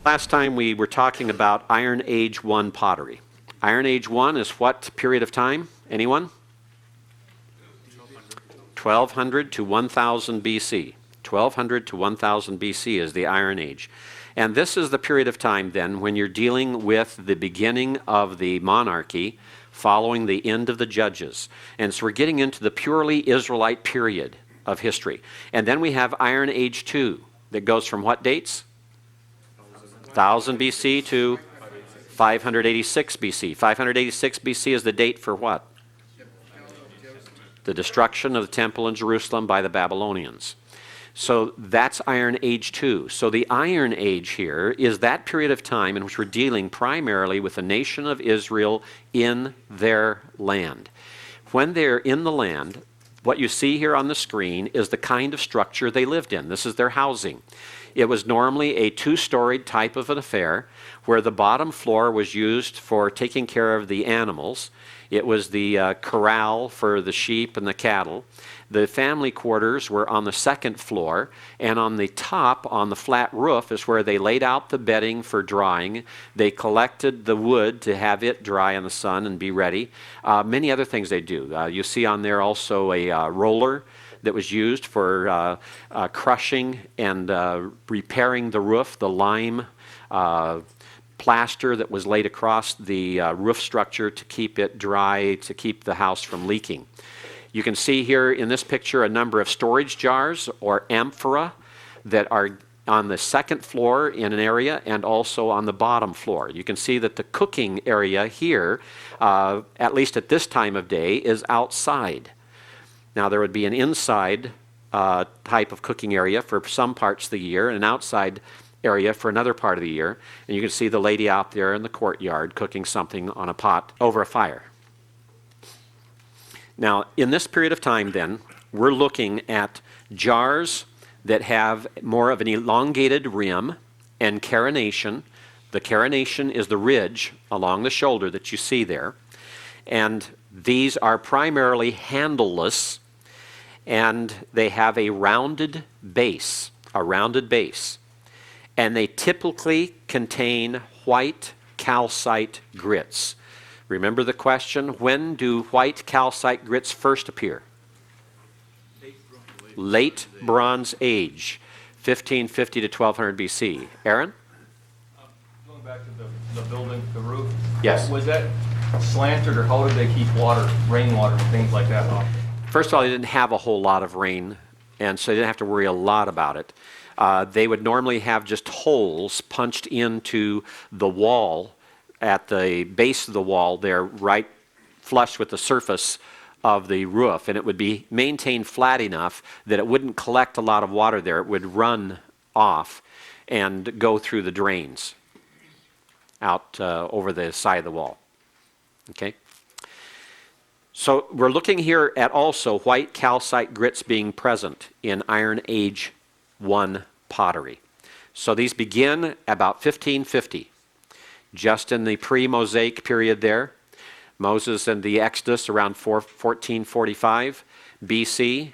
Last time we were talking about Iron Age 1 pottery. Iron Age 1 is what period of time? Anyone? 1200 to 1000 BC. 1200 to 1000 BC is the Iron Age. And this is the period of time then when you're dealing with the beginning of the monarchy following the end of the judges. And so we're getting into the purely Israelite period of history. And then we have Iron Age 2 that goes from what dates? 1000 BC to 586 BC. 586 BC is the date for what? The destruction of the temple in Jerusalem by the Babylonians. So that's Iron Age 2. So the Iron Age here is that period of time in which we're dealing primarily with the nation of Israel in their land. When they're in the land, what you see here on the screen is the kind of structure they lived in. This is their housing. It was normally a two-storied type of an affair where the bottom floor was used for taking care of the animals. It was the corral for the sheep and the cattle. The family quarters were on the second floor, and on the top, on the flat roof, is where they laid out the bedding for drying. They collected the wood to have it dry in the sun and be ready. Many other things they do. You see on there also a roller that was used for crushing and repairing the roof, the lime plaster that was laid across the roof structure to keep it dry, to keep the house from leaking. You can see here in this picture a number of storage jars or amphora that are on the second floor in an area and also on the bottom floor. You can see that the cooking area here, at least at this time of day, is outside. Now there would be an inside type of cooking area for some parts of the year and an outside area for another part of the year. And you can see the lady out there in the courtyard cooking something on a pot over a fire. Now, in this period of time then, we're looking at jars that have more of an elongated rim and carination. The carination is the ridge along the shoulder that you see there. And these are primarily handleless, and they have a rounded base, And they typically contain white calcite grits. Remember the question, when do white calcite grits first appear? Late Bronze Age, 1550 to 1200 BC. Aaron? Going back to the building, the roof. Yes. Was that slanted, or how did they keep water, rainwater, and things like that off? First of all, they didn't have a whole lot of rain, and so they didn't have to worry a lot about it. They would normally have just holes punched into the wall at the base of the wall there, right flush with the surface of the roof, and it would be maintained flat enough that it wouldn't collect a lot of water there. It would run off and go through the drains out over the side of the wall. Okay? So we're looking here at also white calcite grits being present in Iron Age 1 pottery. So these begin about 1550. Just in the pre-Mosaic period there. Moses and the Exodus around 1445 BC.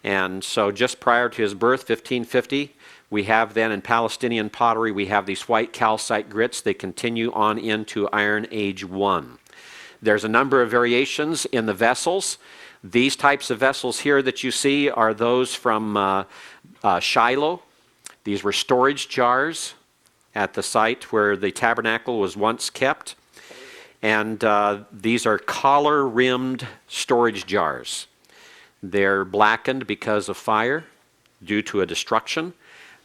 And so just prior to his birth, 1550, we have then in Palestinian pottery, we have these white calcite grits. They continue on into Iron Age 1. There's a number of variations in the vessels. These types of vessels here that you see are those from Shiloh. These were storage jars at the site where the tabernacle was once kept. And these are collar-rimmed storage jars. They're blackened because of fire due to a destruction,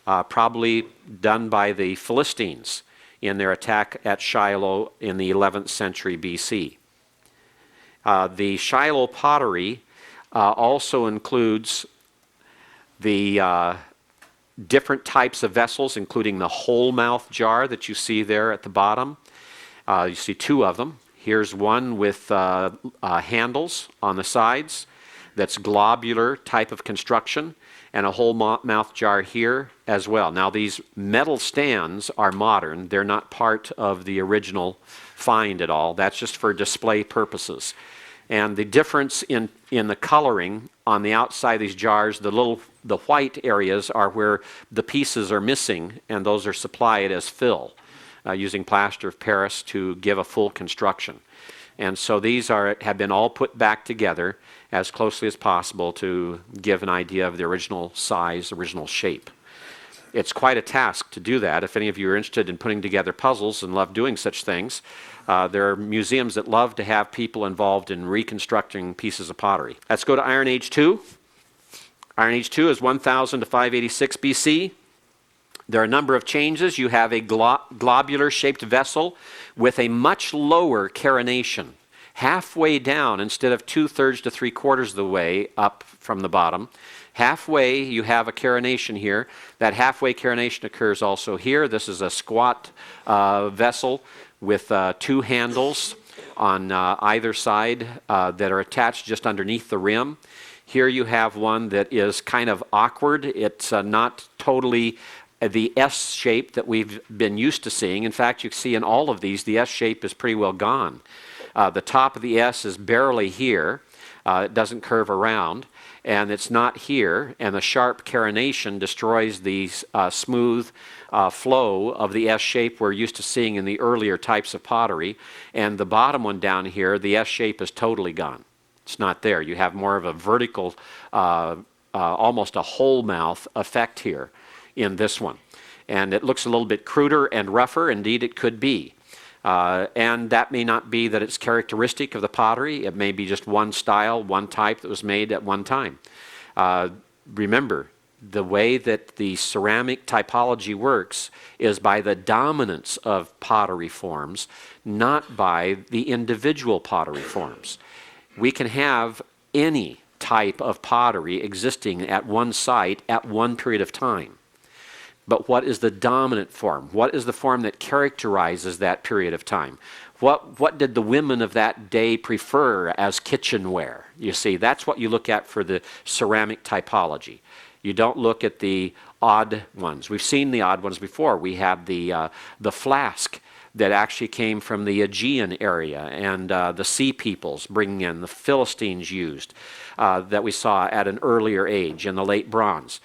probably done by the Philistines in their attack at Shiloh in the 11th century BC. The Shiloh pottery also includes the different types of vessels, including the whole mouth jar that you see there at the bottom. You see two of them. Here's one with handles on the sides that's globular type of construction, and a whole mouth jar here as well. Now these metal stands are modern. They're not part of the original find at all. That's just for display purposes. And the difference in the coloring on the outside of these jars, the white areas are where the pieces are missing, and those are supplied as fill using plaster of Paris to give a full construction. And so these have been all put back together as closely as possible to give an idea of the original size, original shape. It's quite a task to do that. If any of you are interested in putting together puzzles and love doing such things, there are museums that love to have people involved in reconstructing pieces of pottery. Let's go to Iron Age 2. Iron Age 2 is 1000 to 586 BC. There are a number of changes. You have a globular-shaped vessel with a much lower carenation. Halfway down, instead of 2/3 to 3/4 of the way up from the bottom, halfway you have a carenation here. That halfway carenation occurs also here. This is a squat vessel with 2 handles on either side that are attached just underneath the rim. Here you have one that is kind of awkward. It's not totally the S shape that we've been used to seeing. In fact, you can see in all of these, the S shape is pretty well gone. The top of the S is barely here. It doesn't curve around, and it's not here, and the sharp carenation destroys the smooth flow of the S shape we're used to seeing in the earlier types of pottery. And the bottom one down here, the S shape is totally gone. It's not there. You have more of a vertical, almost a whole mouth effect here in this one. And it looks a little bit cruder and rougher. Indeed, it could be. And that may not be that it's characteristic of the pottery. It may be just one style, one type that was made at one time. Remember, the way that the ceramic typology works is by the dominance of pottery forms, not by the individual pottery forms. We can have any type of pottery existing at one site at one period of time. But what is the dominant form? What is the form that characterizes that period of time? What did the women of that day prefer as kitchenware? You see, that's what you look at for the ceramic typology. You don't look at the odd ones. We've seen the odd ones before. We have the flask that actually came from the Aegean area, and the sea peoples bringing in, the Philistines used, that we saw at an earlier age in the late bronze.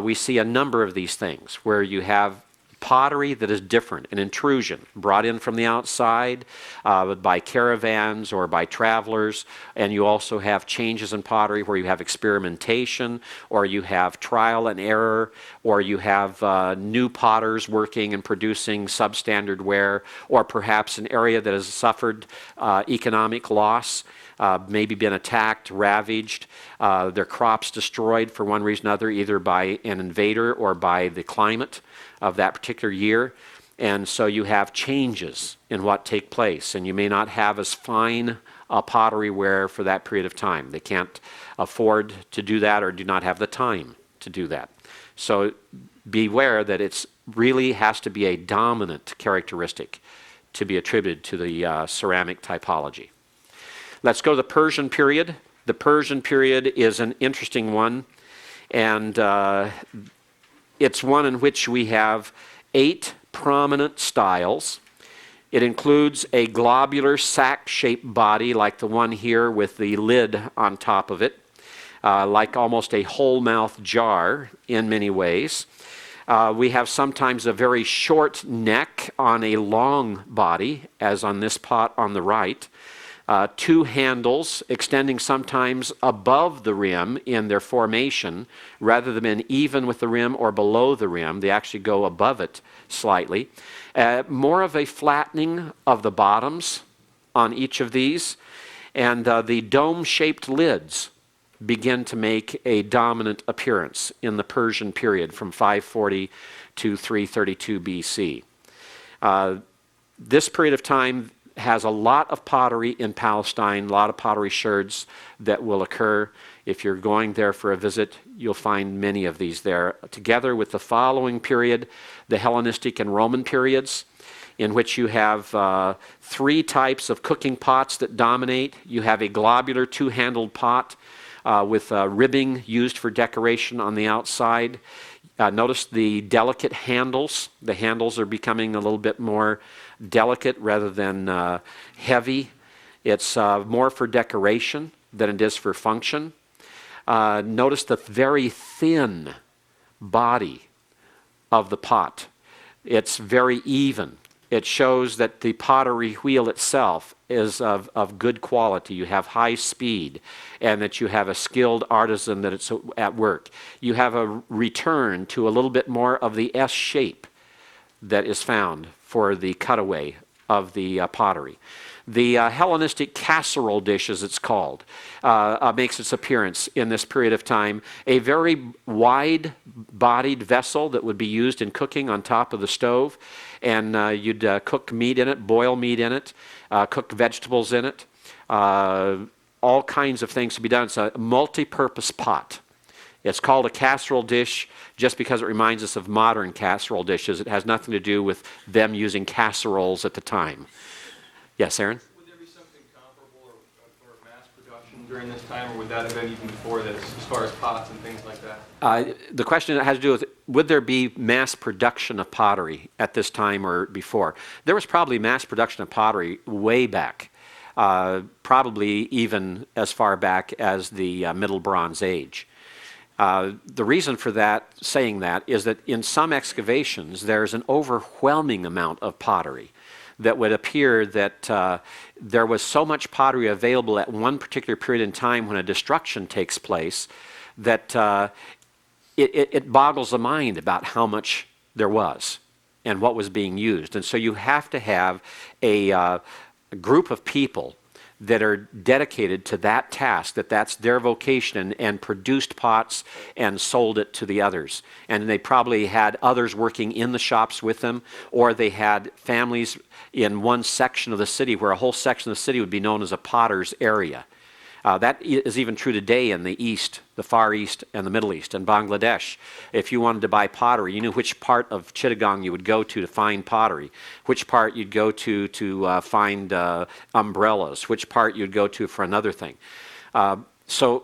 We see a number of these things where you have pottery that is different, an intrusion brought in from the outside by caravans or by travelers, and you also have changes in pottery where you have experimentation, or you have trial and error, or you have new potters working and producing substandard ware, or perhaps an area that has suffered economic loss, maybe been attacked, ravaged, their crops destroyed for one reason or another, either by an invader or by the climate of that particular year. And so you have changes in what take place, and you may not have as fine a pottery ware for that period of time. They can't afford to do that or do not have the time to do that. So beware that it's really has to be a dominant characteristic to be attributed to the ceramic typology. Let's go to the Persian period. The Persian period is an interesting one, and it's one in which we have 8 prominent styles. It includes a globular sack-shaped body like the one here with the lid on top of it, like almost a whole mouth jar in many ways. We have sometimes a very short neck on a long body, as on this pot on the right. 2 handles extending sometimes above the rim in their formation, rather than being even with the rim or below the rim. They actually go above it slightly. More of a flattening of the bottoms on each of these, and the dome-shaped lids begin to make a dominant appearance in the Persian period from 540 to 332 BC. This period of time has a lot of pottery in Palestine, a lot of pottery sherds that will occur. If you're going there for a visit, you'll find many of these there, together with the following period, the Hellenistic and Roman periods, in which you have 3 types of cooking pots that dominate. You have a globular 2-handled pot with ribbing used for decoration on the outside. Notice the delicate handles. The handles are becoming a little bit more delicate rather than heavy It's more for decoration than it is for function. Notice the very thin body of the pot. It's very even. It shows that the pottery wheel itself is of good quality. You have high speed, and that you have a skilled artisan that it's at work. You have a return to a little bit more of the S shape that is found for the cutaway of the pottery. The Hellenistic casserole dish, as it's called, makes its appearance in this period of time. A very wide-bodied vessel that would be used in cooking on top of the stove. And you'd cook meat in it, boil meat in it, cook vegetables in it. All kinds of things to be done. It's a multi-purpose pot. It's called a casserole dish just because it reminds us of modern casserole dishes. It has nothing to do with them using casseroles at the time. Yes, Aaron? Would there be something comparable or mass production during this time, or would that have been even before this, as far as pots and things like that? The question has to do with, would there be mass production of pottery at this time or before? There was probably mass production of pottery way back, probably even as far back as the Middle Bronze Age. The reason for that, saying that, is that in some excavations there's an overwhelming amount of pottery that would appear that there was so much pottery available at one particular period in time when a destruction takes place that it boggles the mind about how much there was and what was being used. And so you have to have a group of people that are dedicated to that task, that's their vocation, and produced pots and sold it to the others. And they probably had others working in the shops with them, or they had families in one section of the city where a whole section of the city would be known as a potter's area. That is even true today in the East, the Far East, and the Middle East. In Bangladesh, if you wanted to buy pottery, you knew which part of Chittagong you would go to find pottery, which part you'd go to find umbrellas, which part you'd go to for another thing. So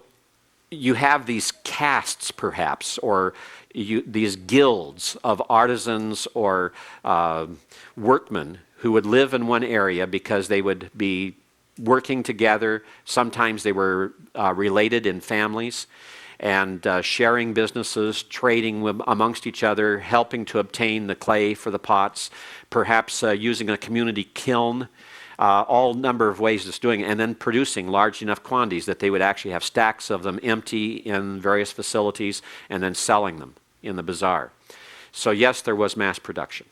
you have these castes, perhaps, or these guilds of artisans or workmen who would live in one area because they would be working together. Sometimes they were related in families, and sharing businesses, trading amongst each other, helping to obtain the clay for the pots, perhaps using a community kiln, all number of ways it's doing it, and then producing large enough quantities that they would actually have stacks of them empty in various facilities and then selling them in the bazaar. So yes, there was mass production.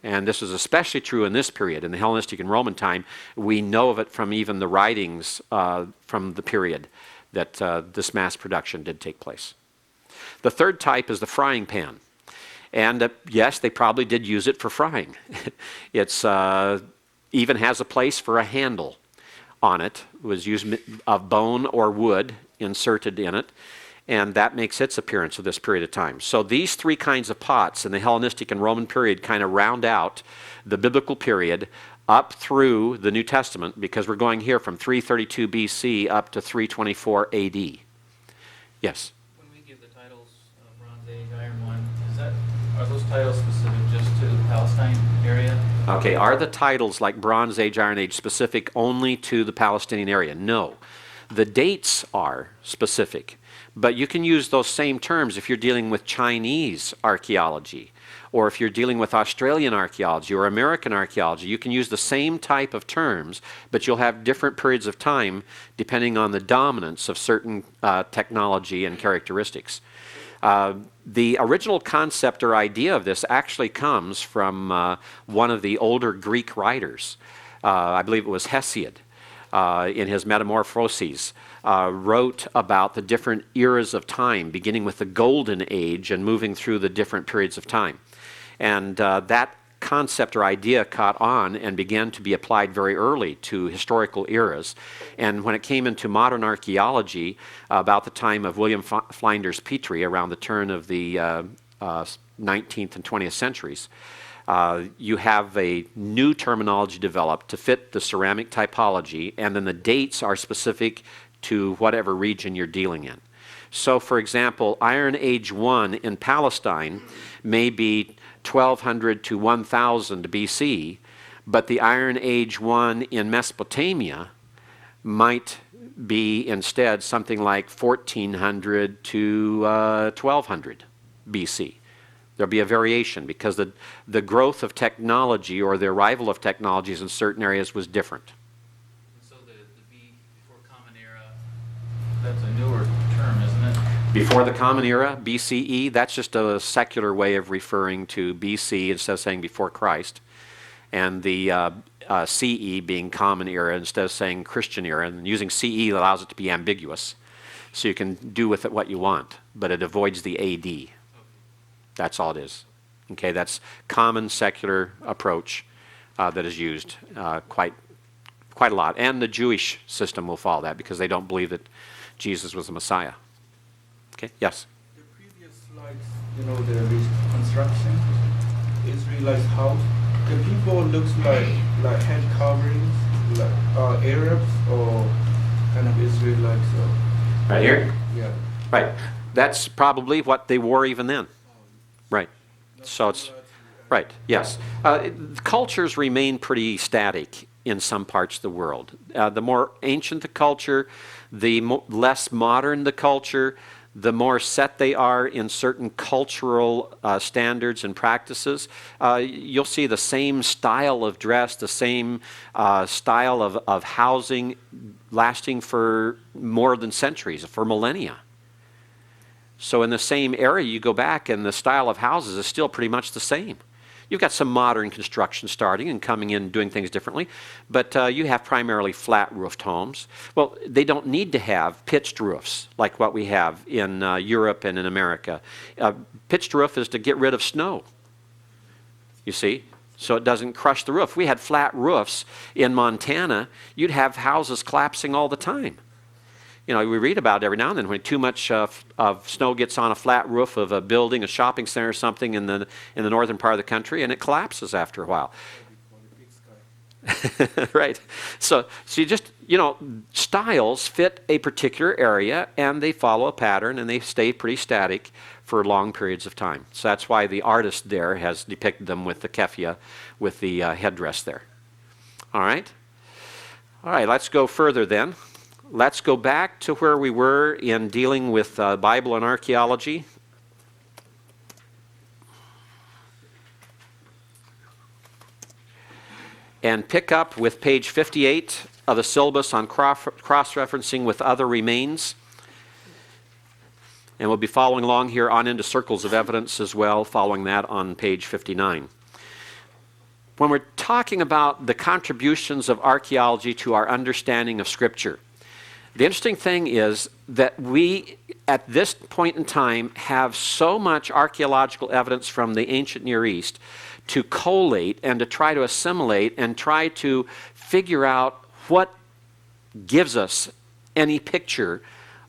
And this is especially true in this period. In the Hellenistic and Roman time, we know of it from even the writings from the period that this mass production did take place. The third type is the frying pan. And yes, they probably did use it for frying. It's even has a place for a handle on it. It was used of bone or wood inserted in it. And that makes its appearance of this period of time. So these three kinds of pots in the Hellenistic and Roman period kind of round out the biblical period up through the New Testament, because we're going here from 332 BC up to 324 AD. Yes? When we give the titles, Bronze Age, Iron One, are those titles specific just to the Palestine area? Okay, are the titles like Bronze Age, Iron Age specific only to the Palestinian area? No. The dates are specific. But you can use those same terms if you're dealing with Chinese archaeology, or if you're dealing with Australian archaeology or American archaeology. You can use the same type of terms, but you'll have different periods of time depending on the dominance of certain technology and characteristics. The original concept or idea of this actually comes from one of the older Greek writers. I believe it was Hesiod. In his Metamorphoses, wrote about the different eras of time, beginning with the Golden Age and moving through the different periods of time. And that concept or idea caught on and began to be applied very early to historical eras. And when it came into modern archaeology, about the time of William Flinders Petrie, around the turn of the 19th and 20th centuries, you have a new terminology developed to fit the ceramic typology, and then the dates are specific to whatever region you're dealing in. So, for example, Iron Age 1 in Palestine may be 1200 to 1000 BC, but the Iron Age 1 in Mesopotamia might be instead something like 1400 to 1200 BC. There'll be a variation because the growth of technology or the arrival of technologies in certain areas was different. And so the before Common Era, that's a newer term, isn't it? Before the Common Era, BCE, that's just a secular way of referring to BC instead of saying before Christ. And the CE being Common Era instead of saying Christian Era. And using CE allows it to be ambiguous. So you can do with it what you want, but it avoids the AD. That's all it is. Okay, that's common secular approach that is used quite a lot. And the Jewish system will follow that because they don't believe that Jesus was the Messiah. Okay, yes? The previous slides, the reconstruction, Israelite house, the people looks like head coverings, like Arabs or kind of Israelites. Right here? Yeah. Right. That's probably what they wore even then. Right. So it's, right, yes. Cultures remain pretty static in some parts of the world. The more ancient the culture, the less modern the culture, the more set they are in certain cultural standards and practices. You'll see the same style of dress, the same style of housing lasting for more than centuries, for millennia. So in the same area you go back and the style of houses is still pretty much the same. You've got some modern construction starting and coming in doing things differently, but you have primarily flat roofed homes. Well, they don't need to have pitched roofs like what we have in Europe and in America. Pitched roof is to get rid of snow, you see, so it doesn't crush the roof. We had flat roofs in Montana, you'd have houses collapsing all the time. We read about it every now and then when too much of snow gets on a flat roof of a building, a shopping center or something in the northern part of the country, and it collapses after a while. Right. So you just, styles fit a particular area and they follow a pattern and they stay pretty static for long periods of time. So that's why the artist there has depicted them with the keffiyeh, with the headdress there. All right. All right, let's go further then. Let's go back to where we were in dealing with Bible and archaeology. And pick up with page 58 of the syllabus on cross-referencing with other remains. And we'll be following along here on into circles of evidence as well, following that on page 59. When we're talking about the contributions of archaeology to our understanding of Scripture, the interesting thing is that we, at this point in time, have so much archaeological evidence from the ancient Near East to collate and to try to assimilate and try to figure out what gives us any picture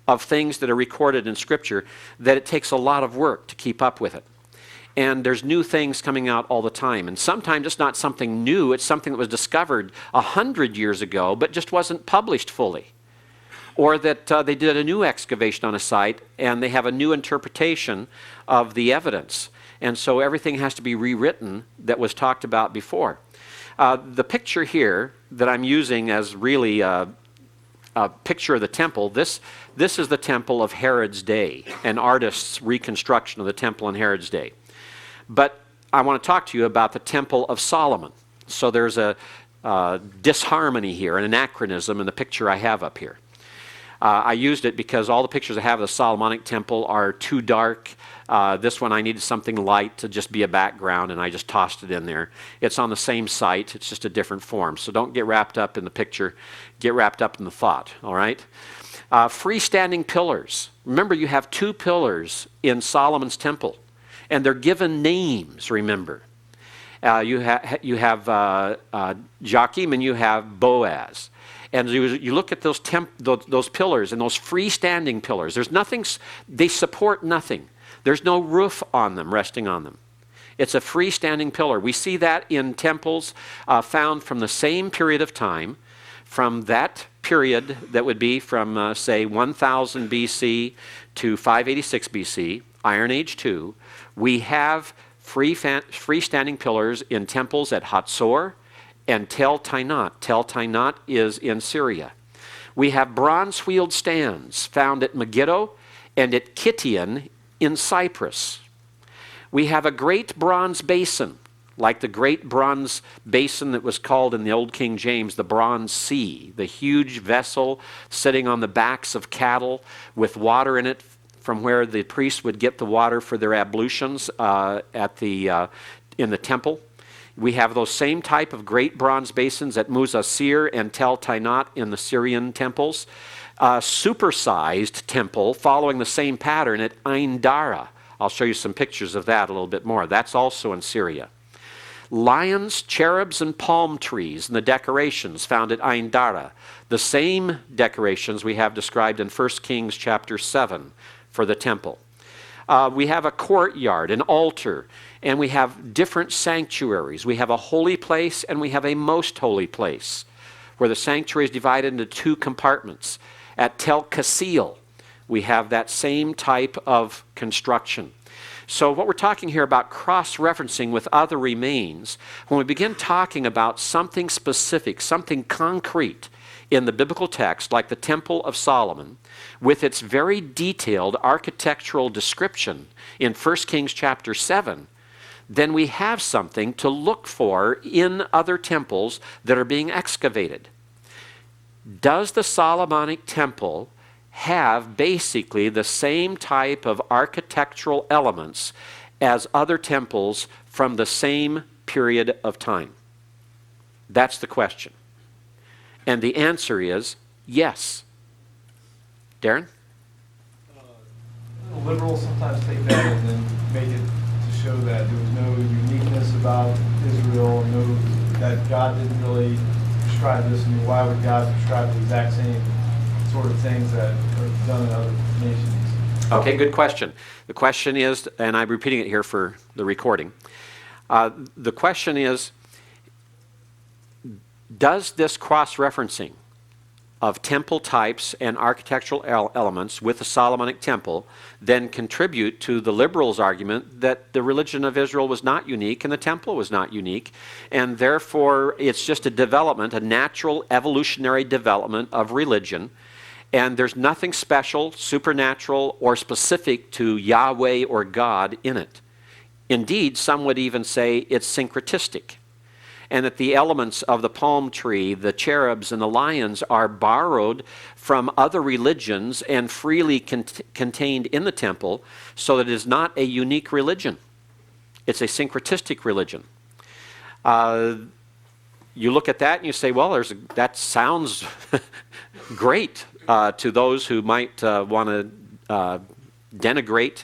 of things that are recorded in Scripture, that it takes a lot of work to keep up with it. And there's new things coming out all the time. And sometimes it's not something new, it's something that was discovered 100 years ago, but just wasn't published fully. Or that they did a new excavation on a site and they have a new interpretation of the evidence. And so everything has to be rewritten that was talked about before. The picture here that I'm using as really a picture of the temple, this is the temple of Herod's day, an artist's reconstruction of the temple in Herod's day. But I want to talk to you about the temple of Solomon. So there's a disharmony here, an anachronism in the picture I have up here. I used it because all the pictures I have of the Solomonic temple are too dark. This one I needed something light to just be a background, and I just tossed it in there. It's on the same site, it's just a different form. So don't get wrapped up in the picture, get wrapped up in the thought, all right? Freestanding pillars. Remember, you have two pillars in Solomon's temple, and they're given names, remember. You have Joachim and you have Boaz. And you look at those pillars and those freestanding pillars. There's nothing, they support nothing. There's no roof on them, resting on them. It's a freestanding pillar. We see that in temples found from the same period of time, from that period that would be from, say, 1000 BC to 586 BC, Iron Age 2. We have freestanding pillars in temples at Hatzor and Tel Tainat. Tel Tainat is in Syria. We have bronze wheeled stands found at Megiddo and at Kition in Cyprus. We have a great bronze basin, like the great bronze basin that was called in the Old King James the Bronze Sea, the huge vessel sitting on the backs of cattle with water in it from where the priests would get the water for their ablutions in the temple. We have those same type of great bronze basins at Muzasir and Tel Tainat in the Syrian temples. Supersized temple following the same pattern at Ain Dara. I'll show you some pictures of that a little bit more. That's also in Syria. Lions, cherubs, and palm trees and the decorations found at Ain Dara. The same decorations we have described in 1 Kings chapter 7 for the temple. We have a courtyard, an altar, and we have different sanctuaries. We have a holy place and we have a most holy place, where the sanctuary is divided into two compartments. At Tel Kasil, we have that same type of construction. So what we're talking here about cross-referencing with other remains, when we begin talking about something specific, something concrete in the biblical text, like the Temple of Solomon, with its very detailed architectural description in 1 Kings chapter 7, then we have something to look for in other temples that are being excavated. Does the Solomonic temple have basically the same type of architectural elements as other temples from the same period of time? That's the question. And the answer is yes. Darren? Liberals sometimes take that and then make it to show that there was no uniqueness about Israel, that God didn't really prescribe this. I mean, why would God prescribe the exact same sort of things that are done in other nations? Okay, good question. The question is, and I'm repeating it here for the recording, the question is, does this cross-referencing of temple types and architectural elements with the Solomonic temple then contribute to the liberals' argument that the religion of Israel was not unique and the temple was not unique, and therefore it's just a development, a natural evolutionary development of religion, and there's nothing special, supernatural, or specific to Yahweh or God in it. Indeed, some would even say it's syncretistic, and that the elements of the palm tree, the cherubs, and the lions are borrowed from other religions and freely contained in the temple, so that it is not a unique religion. It's a syncretistic religion. You look at that and you say, well, that sounds great to those who might want to denigrate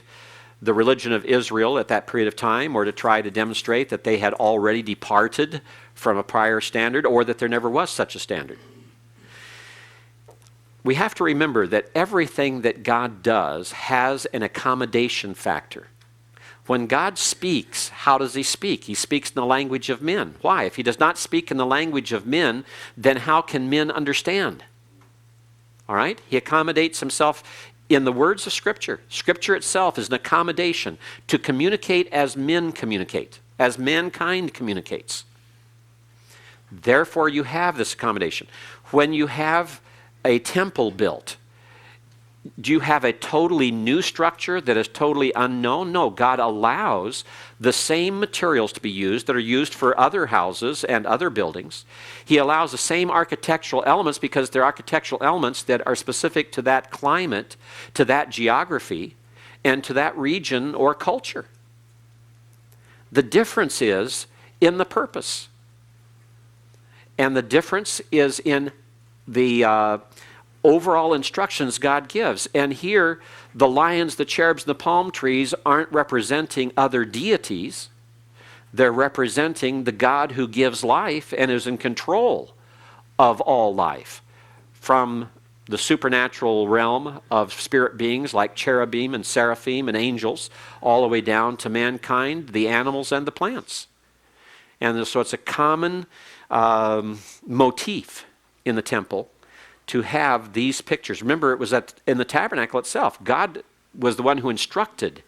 the religion of Israel at that period of time, or to try to demonstrate that they had already departed from a prior standard, or that there never was such a standard. We have to remember that everything that God does has an accommodation factor. When God speaks, how does he speak? He speaks in the language of men. Why? If he does not speak in the language of men, then how can men understand? All right? He accommodates himself in the words of Scripture. Scripture itself is an accommodation to communicate as men communicate, as mankind communicates. Therefore, you have this accommodation. When you have a temple built, do you have a totally new structure that is totally unknown? No, God allows the same materials to be used that are used for other houses and other buildings. He allows the same architectural elements because they're architectural elements that are specific to that climate, to that geography, and to that region or culture. The difference is in the purpose. And the difference is in the overall instructions God gives. And here, the lions, the cherubs, and the palm trees aren't representing other deities. They're representing the God who gives life and is in control of all life, from the supernatural realm of spirit beings like cherubim and seraphim and angels, all the way down to mankind, the animals, and the plants. And so it's a common motif in the temple to have these pictures. Remember, it was in the tabernacle itself. God was the one who instructed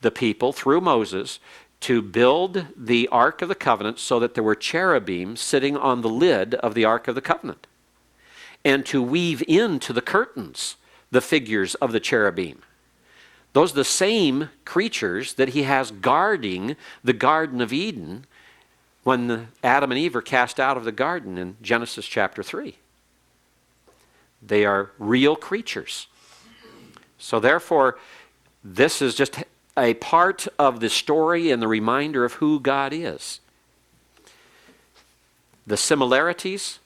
the people through Moses to build the Ark of the Covenant so that there were cherubim sitting on the lid of the Ark of the Covenant. and to weave into the curtains the figures of the cherubim. Those are the same creatures that he has guarding the Garden of Eden when Adam and Eve are cast out of the garden in Genesis chapter 3. They are real creatures. So therefore, this is just a part of the story and the reminder of who God is. The similarities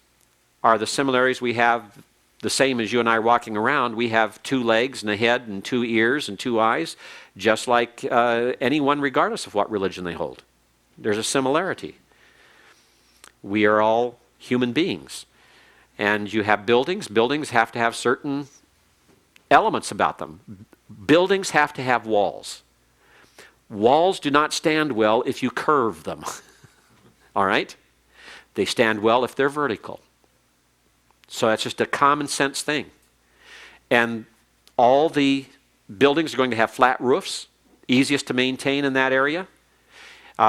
are the similarities we have, the same as you and I walking around. We have 2 legs and a head and 2 ears and 2 eyes, just like anyone regardless of what religion they hold. There's a similarity. We are all human beings. And you have buildings. Buildings have to have certain elements about them. Buildings have to have walls. Walls do not stand well if you curve them. All right? They stand well if they're vertical. So that's just a common sense thing. And all the buildings are going to have flat roofs, easiest to maintain in that area.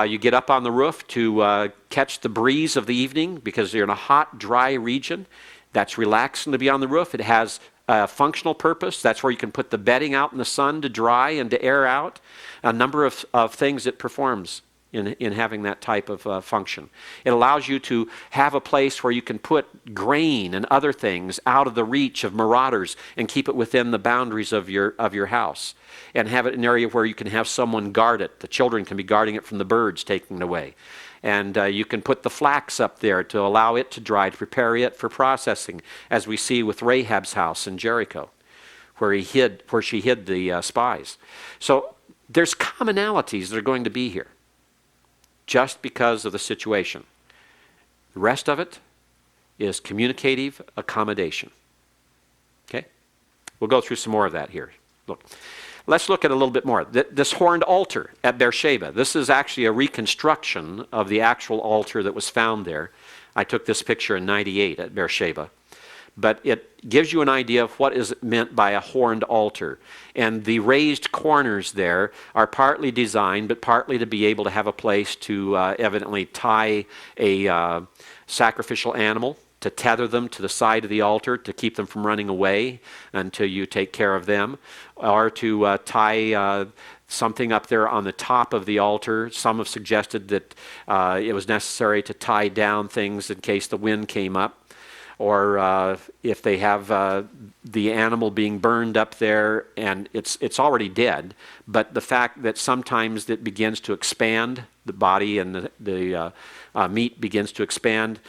You get up on the roof to catch the breeze of the evening because you're in a hot, dry region. That's relaxing to be on the roof. It has a functional purpose. That's where you can put the bedding out in the sun to dry and to air out. A number of things it performs in having that type of function. It allows you to have a place where you can put grain and other things out of the reach of marauders and keep it within the boundaries of your house. And have it in an area where you can have someone guard it. The children can be guarding it from the birds taking it away. And you can put the flax up there to allow it to dry, to prepare it for processing, as we see with Rahab's house in Jericho, where she hid the spies. So there's commonalities that are going to be here, just because of the situation. The rest of it is communicative accommodation. Okay? We'll go through some more of that here. Look. Let's look at a little bit more. This horned altar at Beersheba. This is actually a reconstruction of the actual altar that was found there. I took this picture in '98 at Beersheba. But it gives you an idea of what is meant by a horned altar. And the raised corners there are partly designed, but partly to be able to have a place to evidently tie a sacrificial animal, to tether them to the side of the altar, to keep them from running away until you take care of them, or to tie something up there on the top of the altar. Some have suggested that it was necessary to tie down things in case the wind came up, or if they have the animal being burned up there and it's already dead, but the fact that sometimes it begins to expand, the body and the meat begins to expand.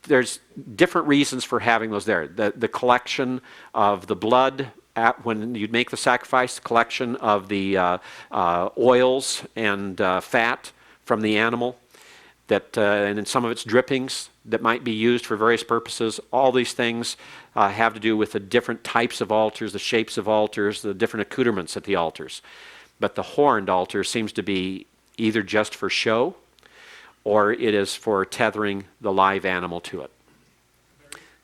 There's different reasons for having those there. The collection of the blood when you make the sacrifice, the collection of the oils and fat from the animal, and in some of its drippings that might be used for various purposes. All these things have to do with the different types of altars, the shapes of altars, the different accoutrements at the altars. But the horned altar seems to be either just for show, or it is for tethering the live animal to it.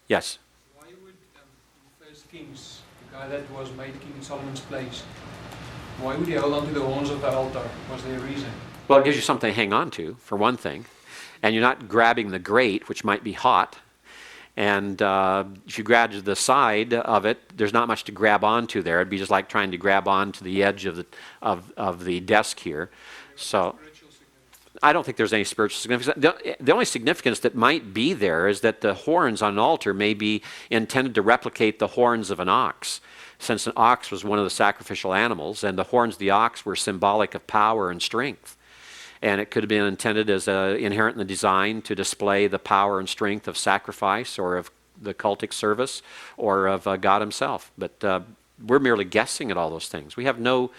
Yes? Why would in First Kings, the guy that was made king in Solomon's place, why would he hold on to the horns of the altar? Was there a reason? Well, it gives you something to hang on to, for one thing. And you're not grabbing the grate, which might be hot. And if you grab to the side of it, there's not much to grab onto there. It'd be just like trying to grab onto the edge of the desk here. So I don't think there's any spiritual significance. The only significance that might be there is that the horns on an altar may be intended to replicate the horns of an ox, since an ox was one of the sacrificial animals, and the horns of the ox were symbolic of power and strength. And it could have been intended as inherent in the design to display the power and strength of sacrifice or of the cultic service or of God himself. But we're merely guessing at all those things. We have no...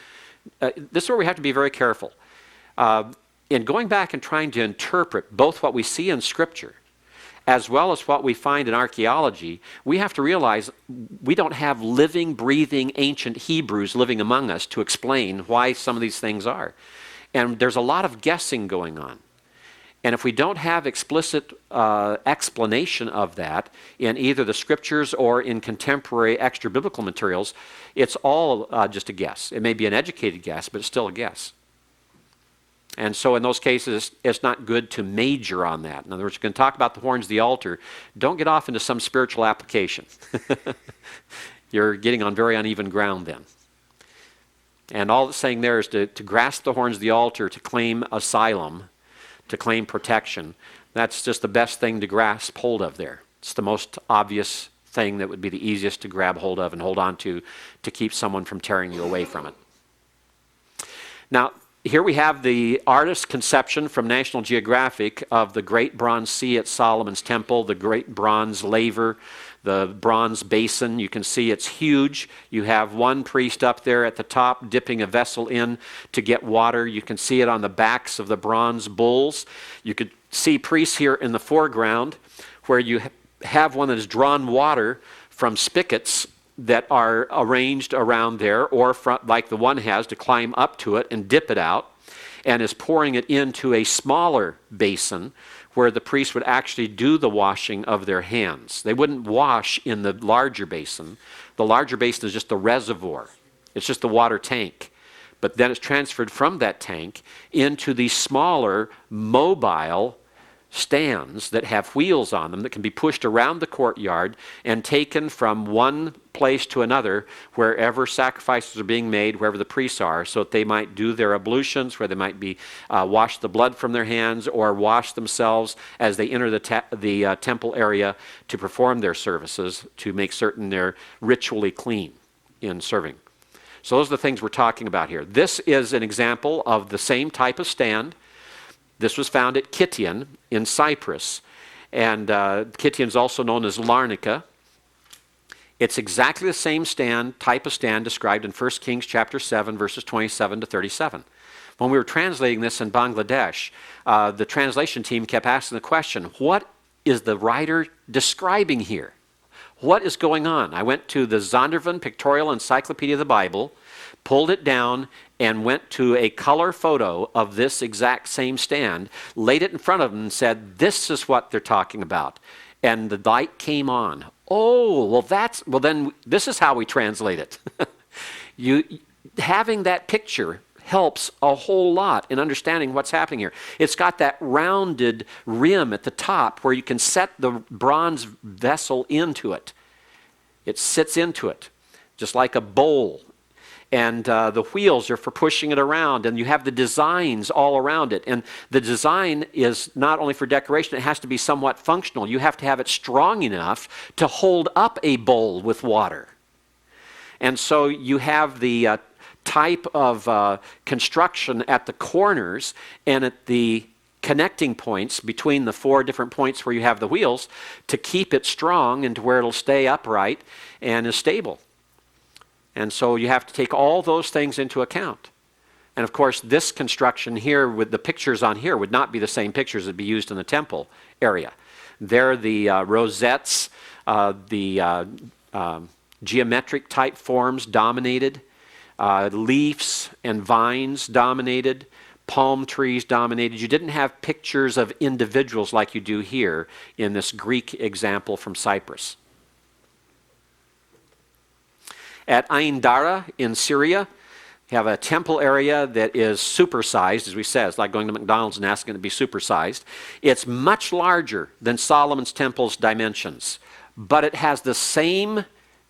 this is where we have to be very careful. In going back and trying to interpret both what we see in Scripture as well as what we find in archaeology, we have to realize we don't have living, breathing, ancient Hebrews living among us to explain why some of these things are. And there's a lot of guessing going on. And if we don't have explicit explanation of that in either the Scriptures or in contemporary extra-biblical materials, it's all just a guess. It may be an educated guess, but it's still a guess. And so in those cases, it's not good to major on that. In other words, you're going to talk about the horns of the altar. Don't get off into some spiritual application. You're getting on very uneven ground then. And all it's saying there is to grasp the horns of the altar, to claim asylum, to claim protection. That's just the best thing to grasp hold of there. It's the most obvious thing that would be the easiest to grab hold of and hold on to keep someone from tearing you away from it. Now, here we have the artist's conception from National Geographic of the Great Bronze Sea at Solomon's Temple, the Great Bronze Laver, the bronze basin. You can see it's huge. You have one priest up there at the top dipping a vessel in to get water. You can see it on the backs of the bronze bulls. You could see priests here in the foreground where you have one that has drawn water from spigots that are arranged around there, or like the one has, to climb up to it and dip it out, and is pouring it into a smaller basin where the priest would actually do the washing of their hands. They wouldn't wash in the larger basin. The larger basin is just the reservoir. It's just the water tank. But then it's transferred from that tank into these smaller mobile stands that have wheels on them that can be pushed around the courtyard and taken from one place to another wherever sacrifices are being made, wherever the priests are, so that they might do their ablutions, where they might be wash the blood from their hands or wash themselves as they enter the temple area to perform their services, to make certain they're ritually clean in serving. So those are the things we're talking about here. This is an example of the same type of stand. This was found at Kition in Cyprus, and Kition is also known as Larnaca. It's exactly the same type of stand described in 1 Kings chapter 7, verses 27 to 37. When we were translating this in Bangladesh, the translation team kept asking the question, what is the writer describing here? What is going on? I went to the Zondervan Pictorial Encyclopedia of the Bible, pulled it down, and went to a color photo of this exact same stand, laid it in front of them and said, this is what they're talking about. And the light came on. Oh, well then this is how we translate it. Having that picture helps a whole lot in understanding what's happening here. It's got that rounded rim at the top where you can set the bronze vessel into it. It sits into it, just like a bowl. And the wheels are for pushing it around, and you have the designs all around it. And the design is not only for decoration, it has to be somewhat functional. You have to have it strong enough to hold up a bowl with water. And so you have the type of construction at the corners and at the connecting points between the four different points where you have the wheels to keep it strong and to where it'll stay upright and is stable. And so you have to take all those things into account. And of course, this construction here with the pictures on here would not be the same pictures that would be used in the temple area. There, the rosettes, the geometric type forms dominated, leaves and vines dominated, palm trees dominated. You didn't have pictures of individuals like you do here in this Greek example from Cyprus. At Ain Dara in Syria, you have a temple area that is supersized, as we said. It's like going to McDonald's and asking it to be supersized. It's much larger than Solomon's temple's dimensions, but it has the same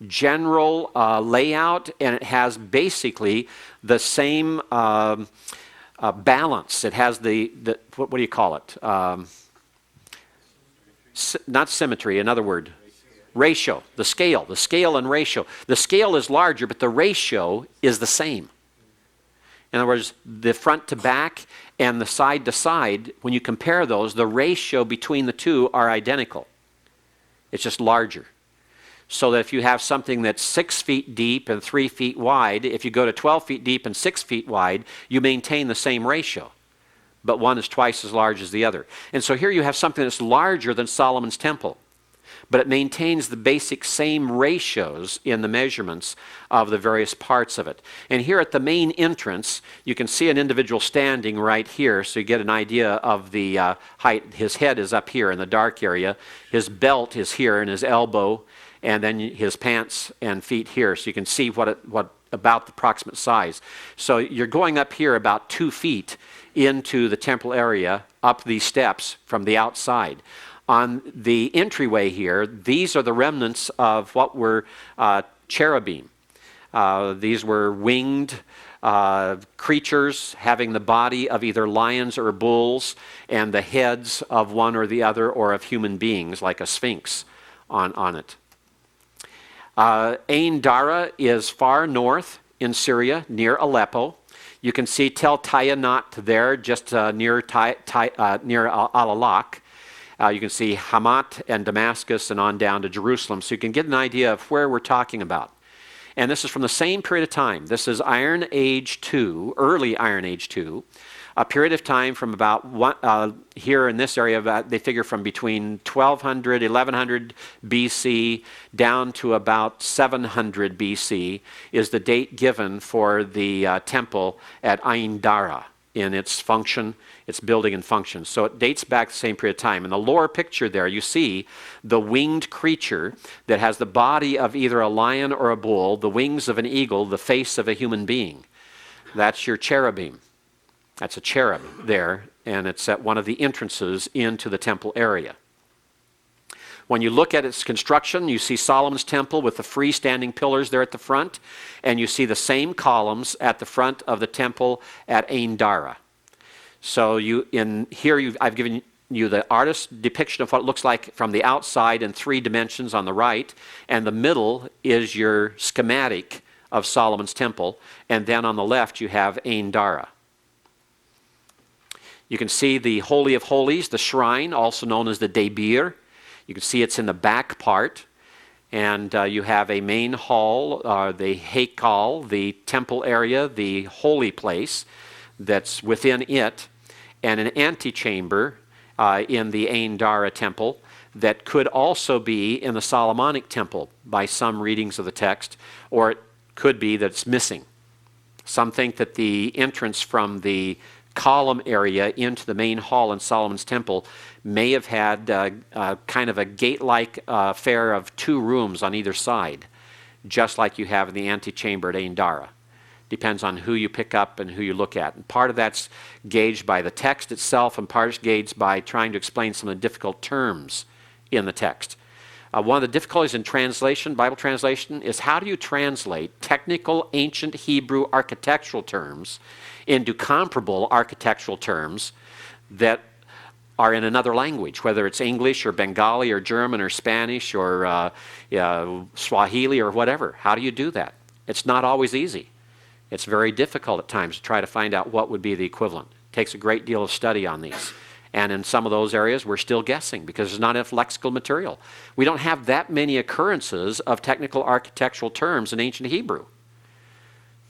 general layout, and it has basically the same balance. It has the what do you call it? Not symmetry, another word. Ratio, the scale and ratio. The scale is larger, but the ratio is the same. In other words, the front to back and the side to side, when you compare those, the ratio between the two are identical. It's just larger. So that if you have something that's 6 feet deep and 3 feet wide, if you go to 12 feet deep and 6 feet wide, you maintain the same ratio. But one is twice as large as the other. And so here you have something that's larger than Solomon's temple, but it maintains the basic same ratios in the measurements of the various parts of it. And here at the main entrance, you can see an individual standing right here, so you get an idea of the height. His head is up here in the dark area. His belt is here in his elbow, and then his pants and feet here, so you can see what about the approximate size. So you're going up here about 2 feet into the temple area, up these steps from the outside. On the entryway here, these are the remnants of what were cherubim. These were winged creatures having the body of either lions or bulls and the heads of one or the other or of human beings, like a sphinx on it. Ain Dara is far north in Syria, near Aleppo. You can see Tel Tayanat there, just near Al-Alaq. You can see Hamat and Damascus and on down to Jerusalem, so you can get an idea of where we're talking about. And this is from the same period of time. This is Iron Age 2, early Iron Age 2, a period of time from about here in this area, they figure from between 1200, 1100 BC down to about 700 BC is the date given for the temple at Ain Dara in its function, its building and function. So it dates back the same period of time. In the lower picture there, you see the winged creature that has the body of either a lion or a bull, the wings of an eagle, the face of a human being. That's your cherubim. That's a cherub there, and it's at one of the entrances into the temple area. When you look at its construction, you see Solomon's temple with the freestanding pillars there at the front, and you see the same columns at the front of the temple at Ain Dara. So I've given you the artist's depiction of what it looks like from the outside in 3 dimensions on the right, and the middle is your schematic of Solomon's temple, and then on the left you have Ain Dara. You can see the Holy of Holies, the shrine, also known as the Debir. You can see it's in the back part. And you have a main hall, the Haikal, the temple area, the holy place that's within it, and an antechamber in the Ain Dara temple that could also be in the Solomonic temple by some readings of the text, or it could be that it's missing. Some think that the entrance from the column area into the main hall in Solomon's temple may have had kind of a gate-like affair of 2 rooms on either side, just like you have in the antechamber at Ain Dara. Depends on who you pick up and who you look at. And part of that's gauged by the text itself, and part is gauged by trying to explain some of the difficult terms in the text. One of the difficulties in translation, Bible translation, is how do you translate technical ancient Hebrew architectural terms into comparable architectural terms that are in another language, whether it's English or Bengali or German or Spanish or Swahili or whatever. How do you do that? It's not always easy. It's very difficult at times to try to find out what would be the equivalent. It takes a great deal of study on these. And in some of those areas, we're still guessing because there's not enough lexical material. We don't have that many occurrences of technical architectural terms in ancient Hebrew.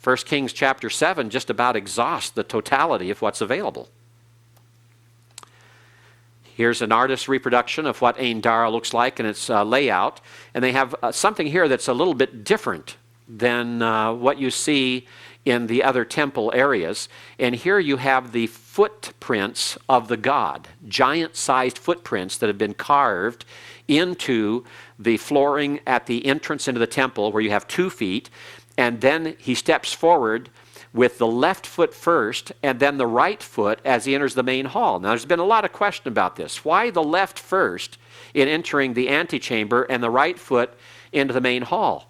1 Kings chapter 7 just about exhausts the totality of what's available. Here's an artist's reproduction of what Ain Dara looks like in its layout. And they have something here that's a little bit different than what you see in the other temple areas. And here you have the footprints of the god, giant-sized footprints that have been carved into the flooring at the entrance into the temple where you have 2 feet. And then he steps forward with the left foot first and then the right foot as he enters the main hall. Now, there's been a lot of question about this. Why the left first in entering the antechamber and the right foot into the main hall?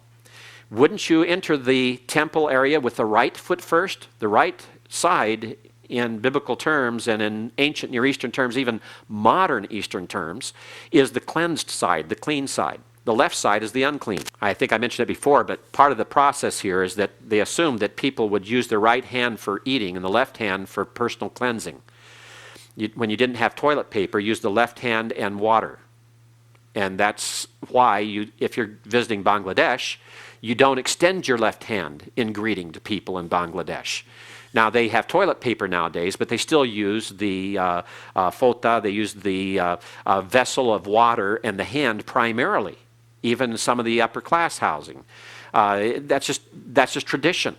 Wouldn't you enter the temple area with the right foot first? The right side, in biblical terms and in ancient Near Eastern terms, even modern Eastern terms, is the cleansed side, the clean side. The left side is the unclean. I think I mentioned it before, but part of the process here is that they assumed that people would use their right hand for eating and the left hand for personal cleansing. When you didn't have toilet paper, use the left hand and water. And that's why, if you're visiting Bangladesh, you don't extend your left hand in greeting to people in Bangladesh. Now, they have toilet paper nowadays, but they still use the fota, they use the vessel of water and the hand primarily, even some of the upper class housing. That's just tradition.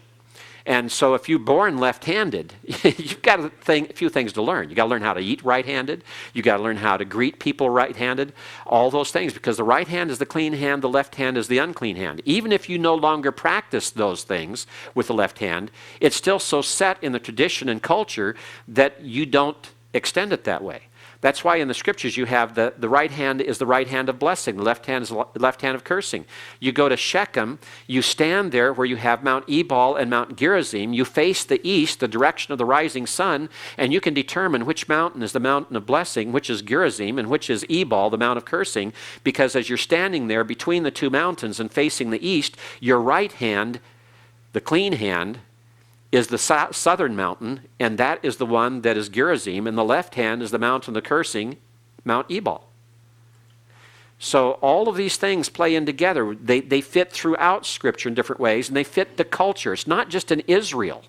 And so if you're born left-handed, you've got a few things to learn. You've got to learn how to eat right-handed. You've got to learn how to greet people right-handed. All those things, because the right hand is the clean hand, the left hand is the unclean hand. Even if you no longer practice those things with the left hand, it's still so set in the tradition and culture that you don't extend it that way. That's why in the scriptures you have the right hand is the right hand of blessing, the left hand is the left hand of cursing. You go to Shechem, you stand there where you have Mount Ebal and Mount Gerizim, you face the east, the direction of the rising sun, and you can determine which mountain is the mountain of blessing, which is Gerizim, and which is Ebal, the mount of cursing, because as you're standing there between the two mountains and facing the east, your right hand, the clean hand, is the southern mountain, and that is the one that is Gerizim, and the left hand is the mountain of the cursing, Mount Ebal. So all of these things play in together. They fit throughout Scripture in different ways, and they fit the culture. It's not just in Israel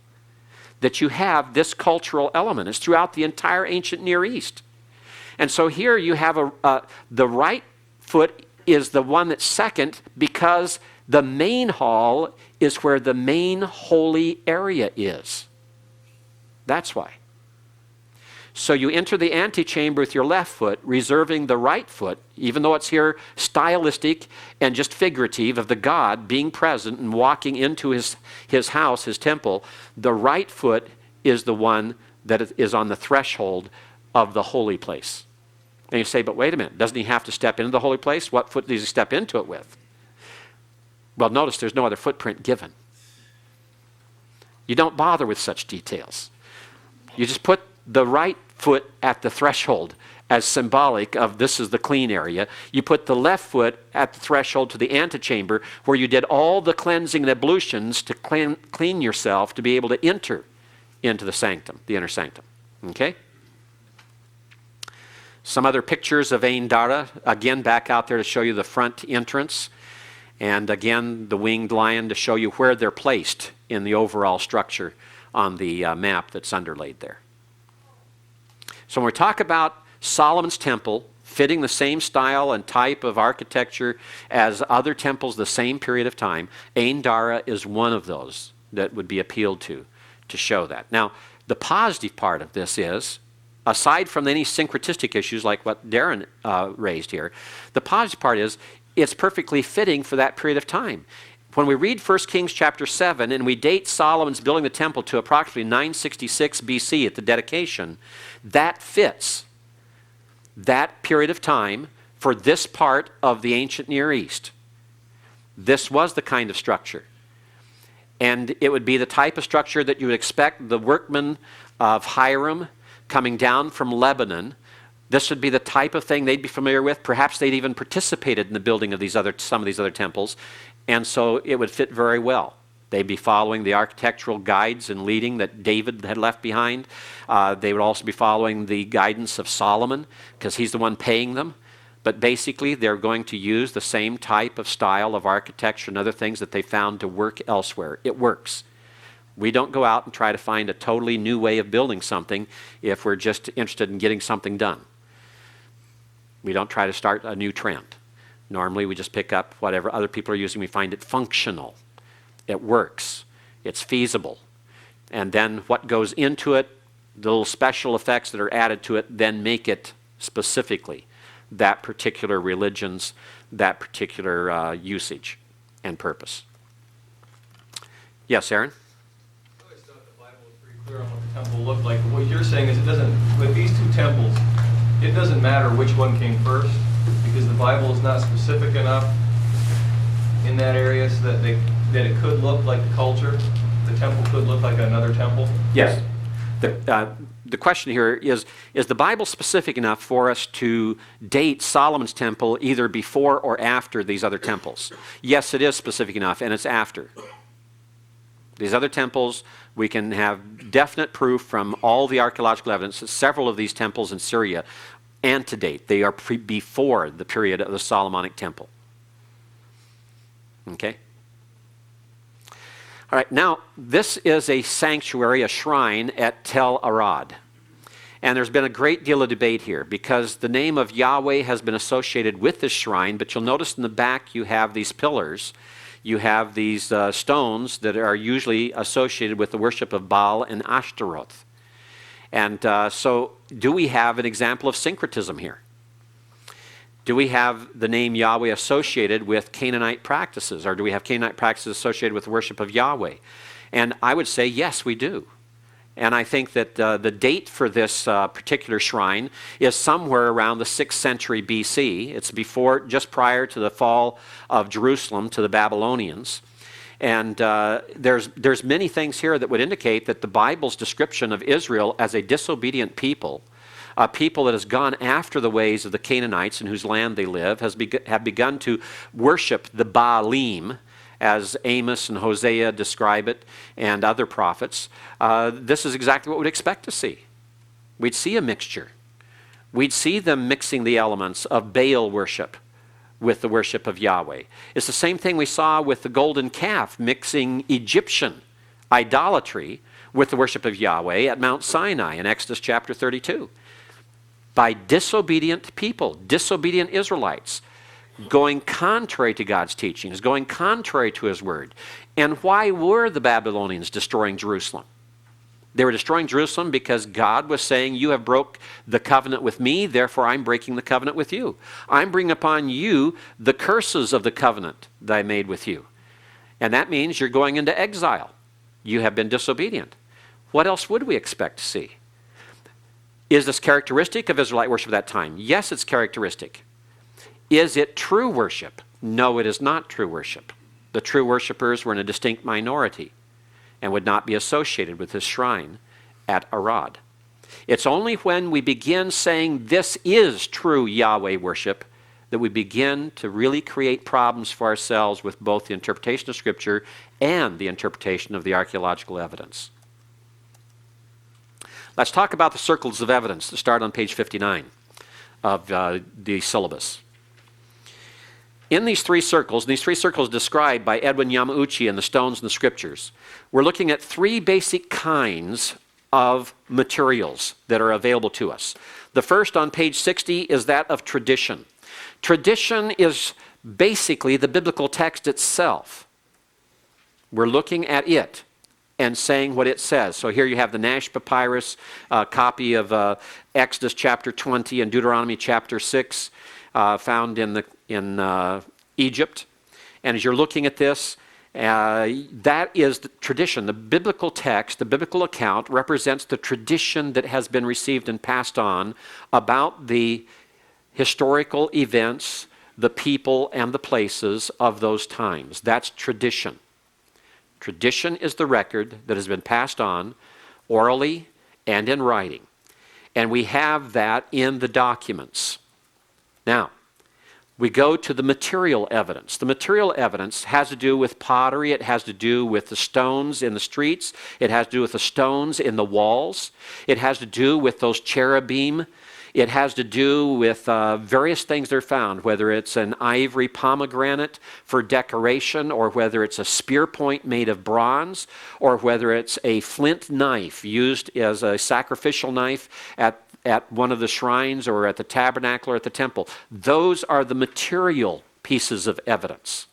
that you have this cultural element. It's throughout the entire ancient Near East. And so here you have the right foot is the one that's second, because the main hall is where the main holy area is. That's why. So you enter the antechamber with your left foot, reserving the right foot, even though it's here stylistic and just figurative of the God being present and walking into his house, his temple. The right foot is the one that is on the threshold of the holy place. And you say, but wait a minute, doesn't he have to step into the holy place? What foot does he step into it with? Well, notice there's no other footprint given. You don't bother with such details. You just put the right foot at the threshold as symbolic of this is the clean area. You put the left foot at the threshold to the antechamber where you did all the cleansing and ablutions to clean yourself to be able to enter into the sanctum, the inner sanctum. Okay? Some other pictures of Ain Dara, again back out there to show you the front entrance. And again, the winged lion to show you where they're placed in the overall structure on the map that's underlaid there. So when we talk about Solomon's temple fitting the same style and type of architecture as other temples the same period of time, Ain Dara is one of those that would be appealed to show that. Now, the positive part of this is, aside from any syncretistic issues like what Darren raised here, the positive part is it's perfectly fitting for that period of time. When we read 1 Kings chapter 7 and we date Solomon's building the temple to approximately 966 BC at the dedication, that fits that period of time for this part of the ancient Near East. This was the kind of structure. And it would be the type of structure that you would expect the workmen of Hiram coming down from Lebanon. This would be the type of thing they'd be familiar with. Perhaps they'd even participated in the building of some of these other temples. And so it would fit very well. They'd be following the architectural guides and leading that David had left behind. They would also be following the guidance of Solomon, because he's the one paying them. But basically, they're going to use the same type of style of architecture and other things that they found to work elsewhere. It works. We don't go out and try to find a totally new way of building something if we're just interested in getting something done. We don't try to start a new trend. Normally, we just pick up whatever other people are using. We find it functional. It works. It's feasible. And then what goes into it, the little special effects that are added to it, then make it specifically that particular religion's, that particular usage and purpose. Yes, Aaron? I always thought the Bible was pretty clear on what the temple looked like. But what you're saying is with these two temples, it doesn't matter which one came first, because the Bible is not specific enough in that area so that it could look like the culture. The temple could look like another temple. Yes. The question here is the Bible specific enough for us to date Solomon's temple either before or after these other temples? Yes, it is specific enough, and it's after. These other temples, we can have definite proof from all the archaeological evidence that several of these temples in Syria antedate. They are before the period of the Solomonic temple. Okay? All right, now this is a sanctuary, a shrine at Tel Arad. And there's been a great deal of debate here because the name of Yahweh has been associated with this shrine, but you'll notice in the back you have these pillars. you have these stones that are usually associated with the worship of Baal and Ashtaroth. And so do we have an example of syncretism here? Do we have the name Yahweh associated with Canaanite practices, or do we have Canaanite practices associated with the worship of Yahweh? And I would say, yes, we do. And I think that the date for this particular shrine is somewhere around the 6th century BC. It's just prior to the fall of Jerusalem to the Babylonians. And there's many things here that would indicate that the Bible's description of Israel as a disobedient people, a people that has gone after the ways of the Canaanites in whose land they live, have begun to worship the Baalim, as Amos and Hosea describe it, and other prophets. This is exactly what we'd expect to see. We'd see a mixture. We'd see them mixing the elements of Baal worship with the worship of Yahweh. It's the same thing we saw with the golden calf, mixing Egyptian idolatry with the worship of Yahweh at Mount Sinai in Exodus chapter 32. By disobedient people, disobedient Israelites, going contrary to God's teachings, going contrary to his word. And why were the Babylonians destroying Jerusalem? They were destroying Jerusalem because God was saying, you have broke the covenant with me, therefore I'm breaking the covenant with you. I'm bringing upon you the curses of the covenant that I made with you. And that means you're going into exile. You have been disobedient. What else would we expect to see? Is this characteristic of Israelite worship at that time? Yes, it's characteristic. Is it true worship? No, it is not true worship. The true worshipers were in a distinct minority and would not be associated with this shrine at Arad. It's only when we begin saying this is true Yahweh worship that we begin to really create problems for ourselves with both the interpretation of Scripture and the interpretation of the archaeological evidence. Let's talk about the circles of evidence that start on page 59 of the syllabus. In these three circles described by Edwin Yamauchi in The Stones and the Scriptures, we're looking at three basic kinds of materials that are available to us. The first on page 60 is that of tradition. Tradition is basically the biblical text itself. We're looking at it and saying what it says. So here you have the Nash Papyrus, copy of Exodus chapter 20 and Deuteronomy chapter 6, found in Egypt. And as you're looking at this, that is the tradition. The biblical text, the biblical account, represents the tradition that has been received and passed on about the historical events, the people, and the places of those times. That's tradition. Tradition is the record that has been passed on orally and in writing. And we have that in the documents. Now, we go to the material evidence. The material evidence has to do with pottery. It has to do with the stones in the streets. It has to do with the stones in the walls. It has to do with those cherubim. It has to do with various things that are found, whether it's an ivory pomegranate for decoration, or whether it's a spear point made of bronze, or whether it's a flint knife used as a sacrificial knife at one of the shrines or at the tabernacle or at the temple. Those are the material pieces of evidence.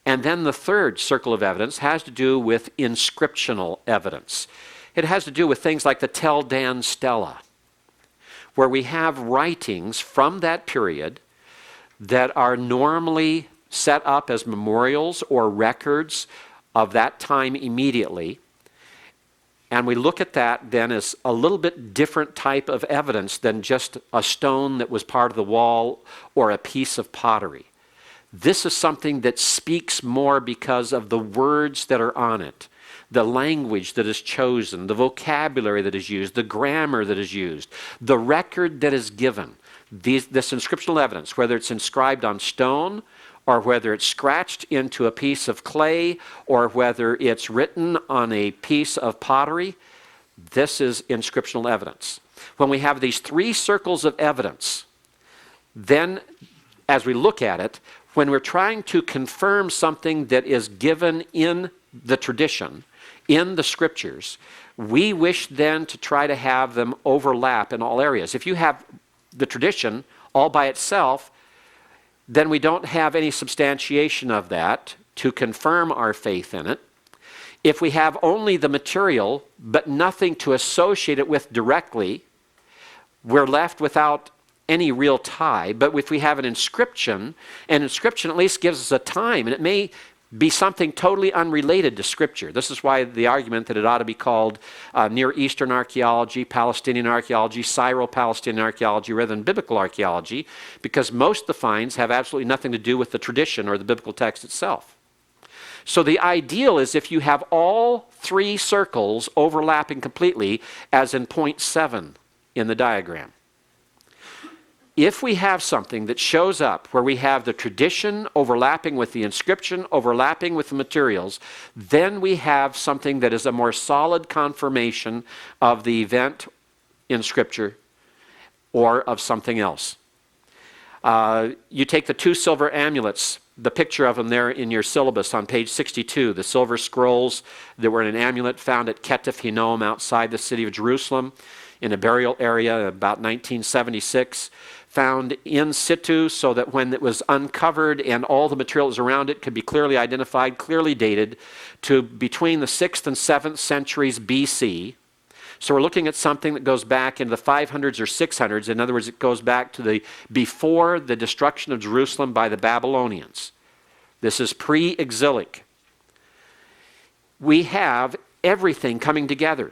And then the third circle of evidence has to do with inscriptional evidence. It has to do with things like the Tell Dan stela, where we have writings from that period that are normally set up as memorials or records of that time immediately. And we look at that then as a little bit different type of evidence than just a stone that was part of the wall or a piece of pottery. This is something that speaks more because of the words that are on it, the language that is chosen, the vocabulary that is used, the grammar that is used, the record that is given. This inscriptional evidence, whether it's inscribed on stone, or whether it's scratched into a piece of clay, or whether it's written on a piece of pottery, this is inscriptional evidence. When we have these three circles of evidence, then as we look at it, when we're trying to confirm something that is given in the tradition, in the Scriptures, we wish then to try to have them overlap in all areas. If you have the tradition all by itself, then we don't have any substantiation of that to confirm our faith in it. If we have only the material but nothing to associate it with directly, we're left without any real tie. But if we have an inscription at least gives us a time, and it may be something totally unrelated to Scripture. This is why the argument that it ought to be called Near Eastern archaeology, Palestinian archaeology, Syro-Palestinian archaeology rather than biblical archaeology, because most of the finds have absolutely nothing to do with the tradition or the biblical text itself. So the ideal is if you have all three circles overlapping completely, as in point 7 in the diagram. If we have something that shows up where we have the tradition overlapping with the inscription, overlapping with the materials, then we have something that is a more solid confirmation of the event in Scripture or of something else. You take the 2 silver amulets, the picture of them there in your syllabus on page 62, the silver scrolls that were in an amulet found at Ketef Hinnom outside the city of Jerusalem in a burial area about 1976. Found in situ so that when it was uncovered and all the materials around it could be clearly identified, clearly dated to between the 6th and 7th centuries BC. So we're looking at something that goes back into the 500s or 600s. In other words, it goes back to before the destruction of Jerusalem by the Babylonians. This is pre-exilic. We have everything coming together.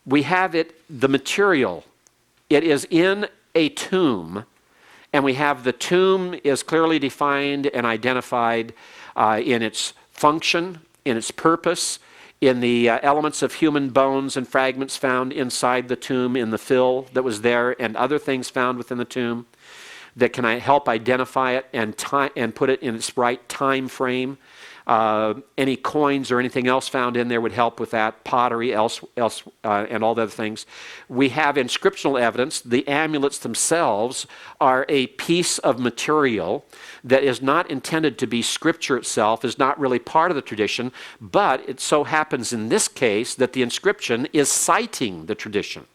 We have the material. It is in a tomb. And we have the tomb is clearly defined and identified in its function, in its purpose, in the elements of human bones and fragments found inside the tomb, in the fill that was there, and other things found within the tomb that can help identify it and put it in its right time frame. Any coins or anything else found in there would help with that, pottery and all the other things. We have inscriptional evidence. The amulets themselves are a piece of material that is not intended to be Scripture itself, is not really part of the tradition, but it so happens in this case that the inscription is citing the tradition.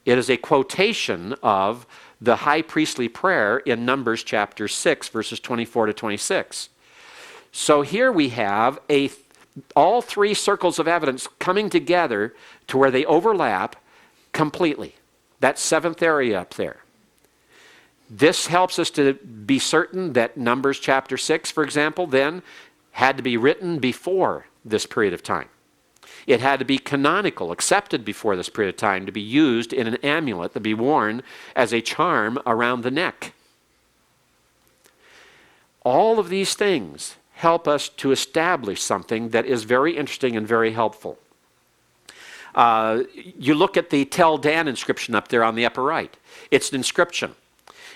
It is a quotation of the high priestly prayer in Numbers chapter 6, verses 24 to 26. So here we have all three circles of evidence coming together to where they overlap completely. That 7th area up there. This helps us to be certain that Numbers chapter 6, for example, then had to be written before this period of time. It had to be canonical, accepted before this period of time, to be used in an amulet, to be worn as a charm around the neck. All of these things help us to establish something that is very interesting and very helpful. You look at the Tell Dan inscription up there on the upper right. It's an inscription.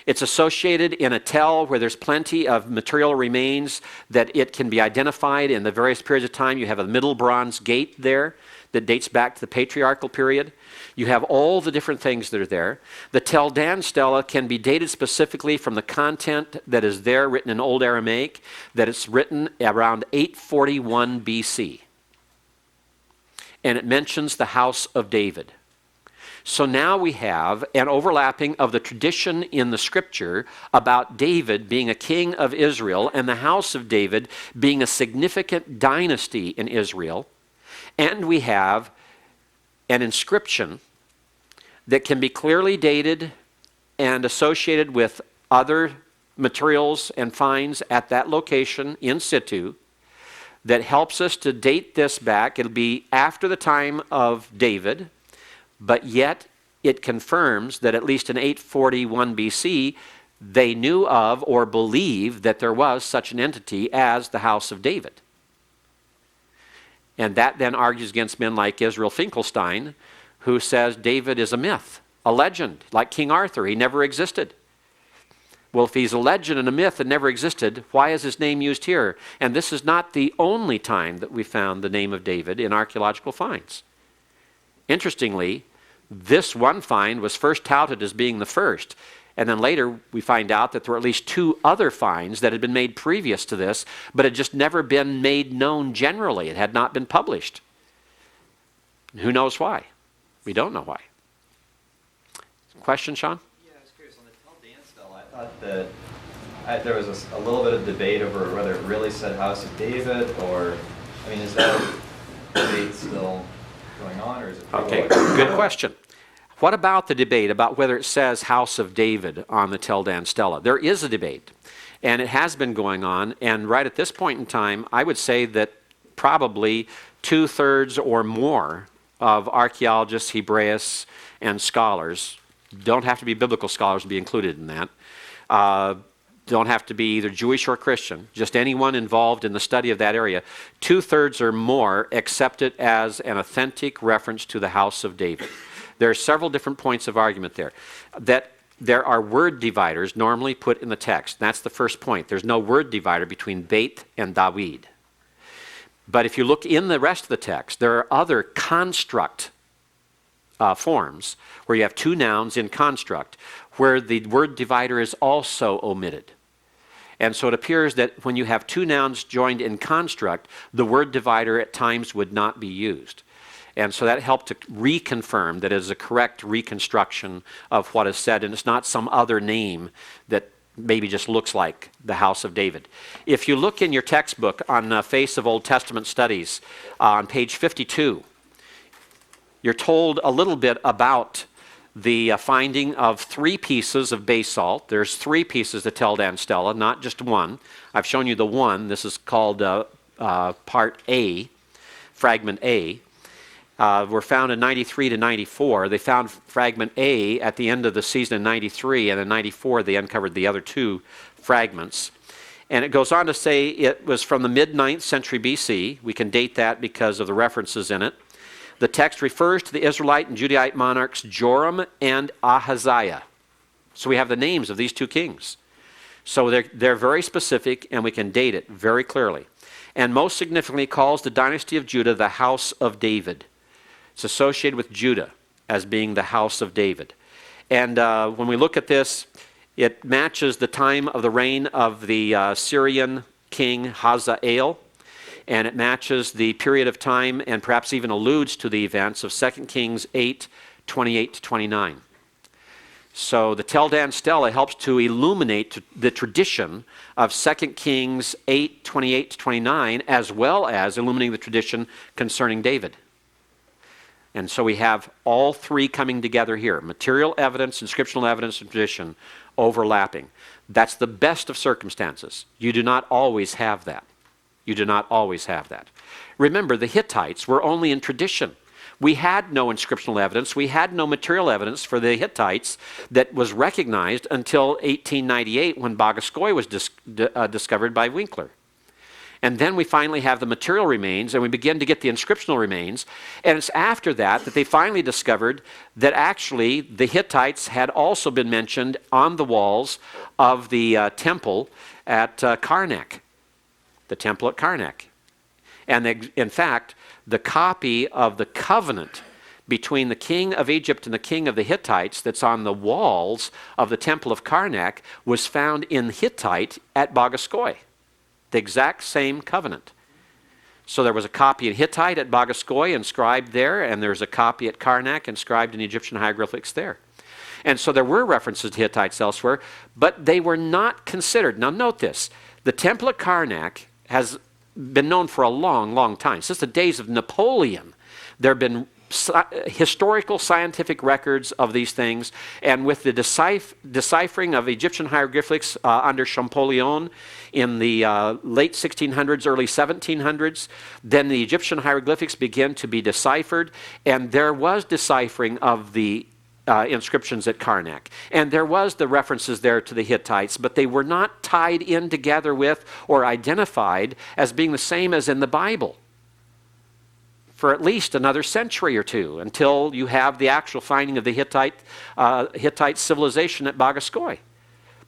It's associated in a tell where there's plenty of material remains that it can be identified in the various periods of time. You have a middle bronze gate there that dates back to the patriarchal period. You have all the different things that are there. The Tell Dan stela can be dated specifically from the content that is there, written in Old Aramaic, that it's written around 841 BC. And it mentions the house of David. So now we have an overlapping of the tradition in the Scripture about David being a king of Israel and the house of David being a significant dynasty in Israel. And we have an inscription that can be clearly dated and associated with other materials and finds at that location in situ that helps us to date this back. It'll be after the time of David, but yet it confirms that at least in 841 BC, they knew of or believed that there was such an entity as the house of David. And that then argues against men like Israel Finkelstein, who says David is a myth, a legend, like King Arthur. He never existed. Well, if he's a legend and a myth that never existed, why is his name used here? And this is not the only time that we found the name of David in archaeological finds. Interestingly, this one find was first touted as being the first. And then later we find out that there were at least 2 other finds that had been made previous to this, but had just never been made known generally. It had not been published. Who knows why? We don't know why. Question, Sean? Yeah, I was curious. On the Tell Dan stele, I thought that there was a little bit of debate over whether it really said House of David, or, I mean, is that debate still going on, or is it? Okay, good question. What about the debate about whether it says House of David on the Tell Dan Stela? There is a debate, and it has been going on, and right at this point in time, I would say that probably 2/3 or more of archaeologists, Hebraists, and scholars, don't have to be biblical scholars to be included in that, don't have to be either Jewish or Christian, just anyone involved in the study of that area, 2/3 or more accept it as an authentic reference to the House of David. There are several different points of argument there. That there are word dividers normally put in the text. That's the first point. There's no word divider between Beit and David. But if you look in the rest of the text, there are other construct forms where you have two nouns in construct, where the word divider is also omitted. And so it appears that when you have two nouns joined in construct, the word divider at times would not be used. And so that helped to reconfirm that it is a correct reconstruction of what is said, and it's not some other name that maybe just looks like the House of David. If you look in your textbook on Face of Old Testament Studies, on page 52, you're told a little bit about the finding of 3 pieces of basalt. There's 3 pieces to Tell Dan Stela, not just one. I've shown you the one. This is called part A, fragment A. Were found in 93 to 94. They found fragment A at the end of the season in 93, and in 94 they uncovered the other 2 fragments. And it goes on to say it was from the mid-9th century BC. We can date that because of the references in it. The text refers to the Israelite and Judahite monarchs Joram and Ahaziah. So we have the names of these 2 kings. So they're very specific, and we can date it very clearly. And most significantly calls the dynasty of Judah the House of David. It's associated with Judah as being the House of David. And when we look at this, it matches the time of the reign of the Syrian king Hazael, and it matches the period of time and perhaps even alludes to the events of 2 Kings 8:28 to 29. So the Tell Dan Stela helps to illuminate the tradition of 2 Kings 8:28 to 29, as well as illuminating the tradition concerning David. And so we have all 3 coming together here. Material evidence, inscriptional evidence, and tradition overlapping. That's the best of circumstances. You do not always have that. You do not always have that. Remember, the Hittites were only in tradition. We had no inscriptional evidence. We had no material evidence for the Hittites that was recognized until 1898 when Bogoskoy was discovered by Winkler. And then we finally have the material remains, and we begin to get the inscriptional remains. And it's after that that they finally discovered that actually the Hittites had also been mentioned on the walls of the temple at Karnak, the temple at Karnak. And in fact, the copy of the covenant between the king of Egypt and the king of the Hittites that's on the walls of the temple of Karnak was found in Hittite at Bogoskoy. The exact same covenant. So there was a copy in Hittite at Bogoskoy inscribed there, and there's a copy at Karnak inscribed in Egyptian hieroglyphics there. And so there were references to Hittites elsewhere, but they were not considered. Now note this, the temple at Karnak has been known for a long, long time. Since the days of Napoleon, there have been historical scientific records of these things, and with the deciphering of Egyptian hieroglyphics under Champollion in the late 1600s, early 1700s, then the Egyptian hieroglyphics began to be deciphered, and there was deciphering of the inscriptions at Karnak. And there was the references there to the Hittites, but they were not tied in together with or identified as being the same as in the Bible for at least another century or 2 until you have the actual finding of the Hittite civilization at Bogoskoy.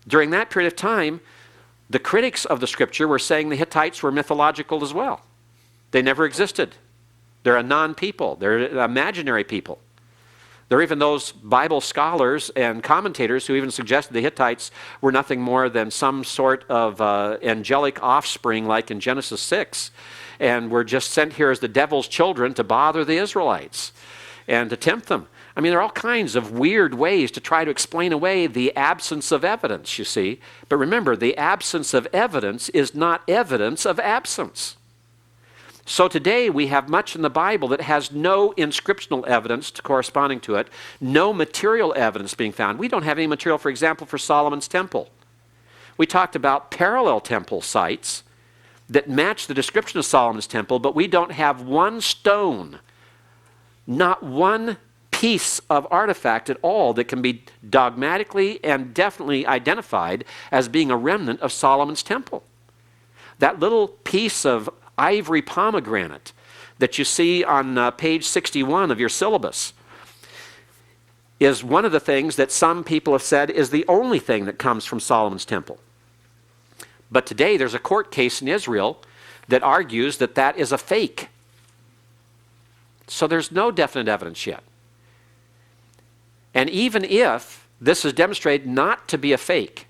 During that period of time, the critics of the scripture were saying the Hittites were mythological as well. They never existed. They're a non-people. They're an imaginary people. There are even those Bible scholars and commentators who even suggested the Hittites were nothing more than some sort of angelic offspring like in Genesis 6, and were just sent here as the devil's children to bother the Israelites and to tempt them. I mean, there are all kinds of weird ways to try to explain away the absence of evidence, you see. But remember, the absence of evidence is not evidence of absence. So today we have much in the Bible that has no inscriptional evidence corresponding to it, no material evidence being found. We don't have any material, for example, for Solomon's temple. We talked about parallel temple sites that match the description of Solomon's temple, but we don't have one stone, not one piece of artifact at all that can be dogmatically and definitely identified as being a remnant of Solomon's temple. That little piece of ivory pomegranate that you see on page 61 of your syllabus is one of the things that some people have said is the only thing that comes from Solomon's temple. But today there's a court case in Israel that argues that that is a fake. So there's no definite evidence yet. And even if this is demonstrated not to be a fake,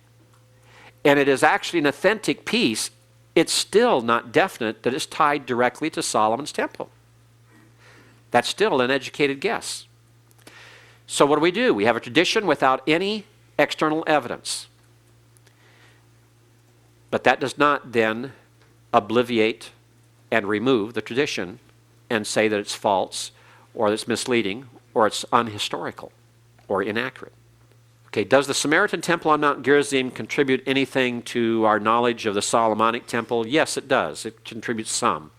and it is actually an authentic piece, it's still not definite that it's tied directly to Solomon's temple. That's still an educated guess. So what do? We have a tradition without any external evidence. But that does not then obviate and remove the tradition and say that it's false or that it's misleading or it's unhistorical or inaccurate. Okay, does the Samaritan temple on Mount Gerizim contribute anything to our knowledge of the Solomonic temple? Yes, it does. It contributes some.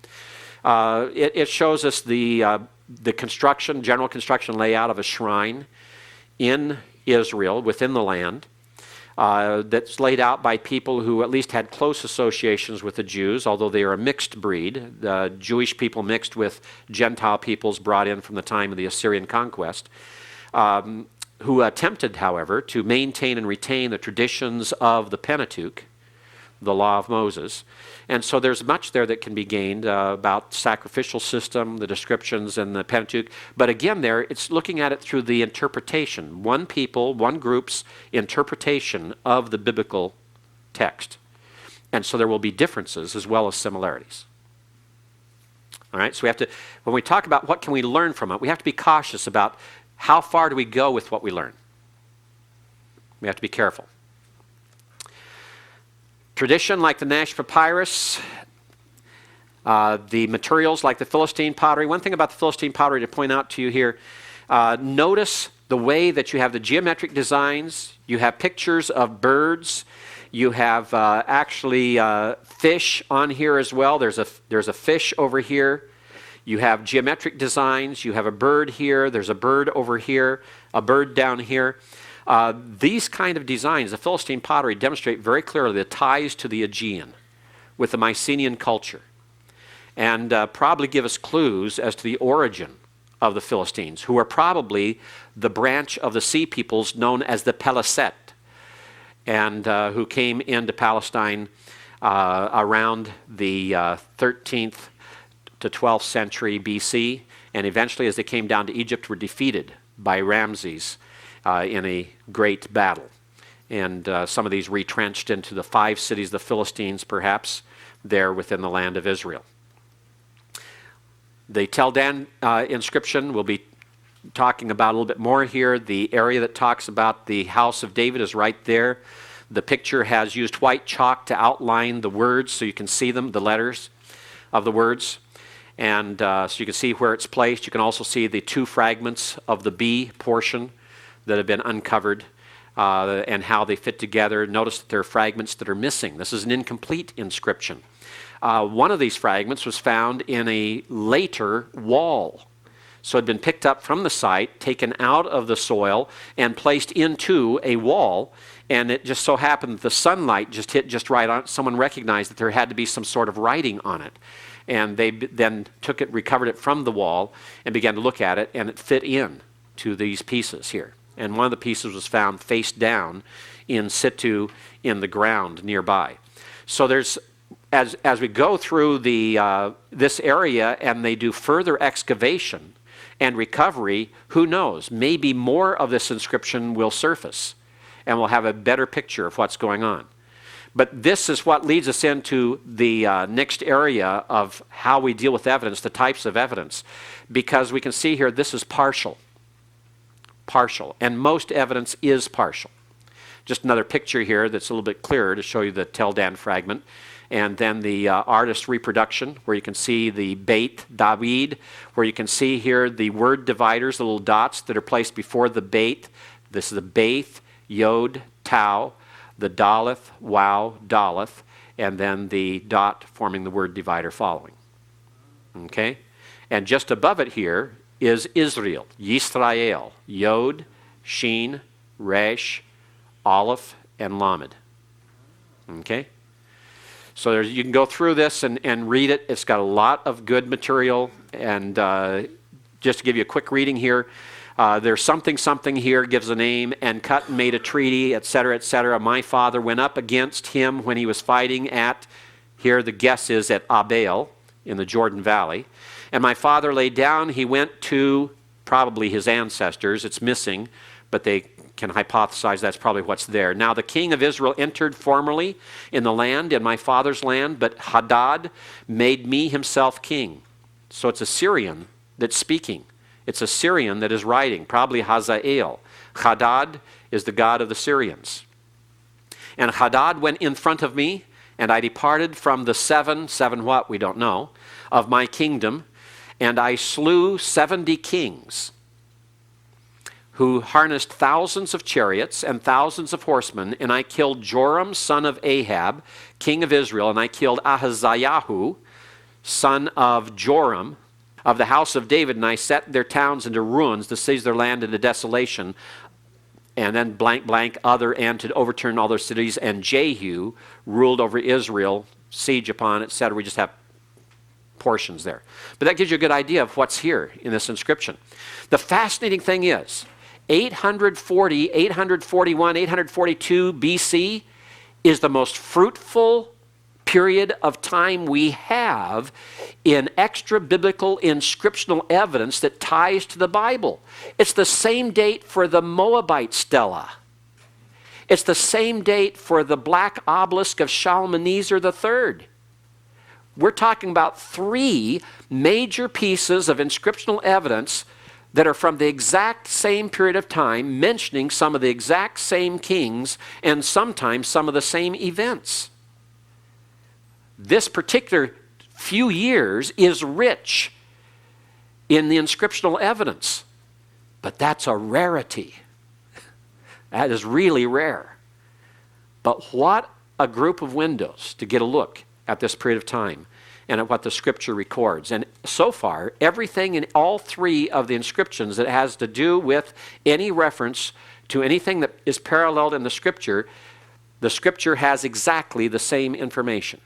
It shows us the construction, general construction layout of a shrine in Israel, within the land, that's laid out by people who at least had close associations with the Jews, although they are a mixed breed. The Jewish people mixed with Gentile peoples brought in from the time of the Assyrian conquest. Who attempted, however, to maintain and retain the traditions of the Pentateuch, the law of Moses. And so there's much there that can be gained about sacrificial system, the descriptions, and the Pentateuch. But again there, it's looking at it through the interpretation. One people, one group's interpretation of the biblical text. And so there will be differences as well as similarities. All right, so we have to, when we talk about what can we learn from it, we have to be cautious about how far do we go with what we learn? We have to be careful. Tradition like the Nash papyrus, the materials like the Philistine pottery. One thing about the Philistine pottery to point out to you here, notice the way that you have the geometric designs, you have pictures of birds, you have actually fish on here as well. There's a fish over here. You have geometric designs, you have a bird here, there's a bird over here, a bird down here. These kind of designs, the Philistine pottery, demonstrate very clearly the ties to the Aegean with the Mycenaean culture and probably give us clues as to the origin of the Philistines, who are probably the branch of the sea peoples known as the Peliset, and who came into Palestine around the 13th to 12th century BC, and eventually as they came down to Egypt were defeated by Ramses in a great battle. And some of these retrenched into the 5 cities of the Philistines, perhaps, there within the land of Israel. The Tell Dan inscription we'll be talking about a little bit more here. The area that talks about the house of David is right there. The picture has used white chalk to outline the words so you can see them, the letters of the words. And so you can see where it's placed. You can also see the 2 fragments of the B portion that have been uncovered and how they fit together. Notice that there are fragments that are missing. This is an incomplete inscription. One of these fragments was found in a later wall. So it had been picked up from the site, taken out of the soil, and placed into a wall. And it just so happened that the sunlight just hit just right on it. Someone recognized that there had to be some sort of writing on it. And they then took it, recovered it from the wall, and began to look at it, and it fit in to these pieces here. And one of the pieces was found face down in situ in the ground nearby. So there's, as we go through this area and they do further excavation and recovery, who knows, maybe more of this inscription will surface and we'll have a better picture of what's going on. But this is what leads us into the next area of how we deal with evidence, the types of evidence, because we can see here this is partial. partial, and most evidence is partial. Just another picture here that's a little bit clearer to show you the Tell Dan fragment. And then the artist reproduction, where you can see the Beit David, where you can see here the word dividers, the little dots that are placed before the Beit. This is the Beit, Yod, Tau, the Daleth, Wow, Daleth, and then the dot forming the word divider following. Okay? And just above it here is Israel, Yisrael, Yod, Shin, Resh, Aleph, and Lamed. Okay? So you can go through this and read it. It's got a lot of good material. And just to give you a quick reading here, there's something here, gives a name, and cut and made a treaty, etc., etc. My father went up against him when he was fighting at, here the guess is at Abel in the Jordan Valley. And my father lay down. He went to probably his ancestors. It's missing, but they can hypothesize that's probably what's there. Now the king of Israel entered formerly in the land, in my father's land, but Hadad made me himself king. So it's a Syrian that's speaking. It's a Syrian that is writing, probably Hazael. Hadad is the god of the Syrians. And Hadad went in front of me, and I departed from the seven what, we don't know, of my kingdom, and I slew 70 kings, who harnessed thousands of chariots and thousands of horsemen, and I killed Joram, son of Ahab, king of Israel, and I killed Ahaziah, son of Joram, of the house of David, and I set their towns into ruins, the cities of their land into desolation, and then blank, blank, other, and to overturn all their cities, and Jehu ruled over Israel, siege upon, etc. We just have portions there. But that gives you a good idea of what's here in this inscription. The fascinating thing is, 840, 841, 842 BC is the most fruitful period of time we have in extra-biblical inscriptional evidence that ties to the Bible. It's the same date for the Moabite stela. It's the same date for the black obelisk of Shalmaneser III. We're talking about 3 major pieces of inscriptional evidence that are from the exact same period of time, mentioning some of the exact same kings and sometimes some of the same events. This particular few years is rich in the inscriptional evidence, but that's a rarity. That is really rare. But what a group of windows to get a look at this period of time and at what the Scripture records. And so far, everything in all 3 of the inscriptions that has to do with any reference to anything that is paralleled in the Scripture has exactly the same information.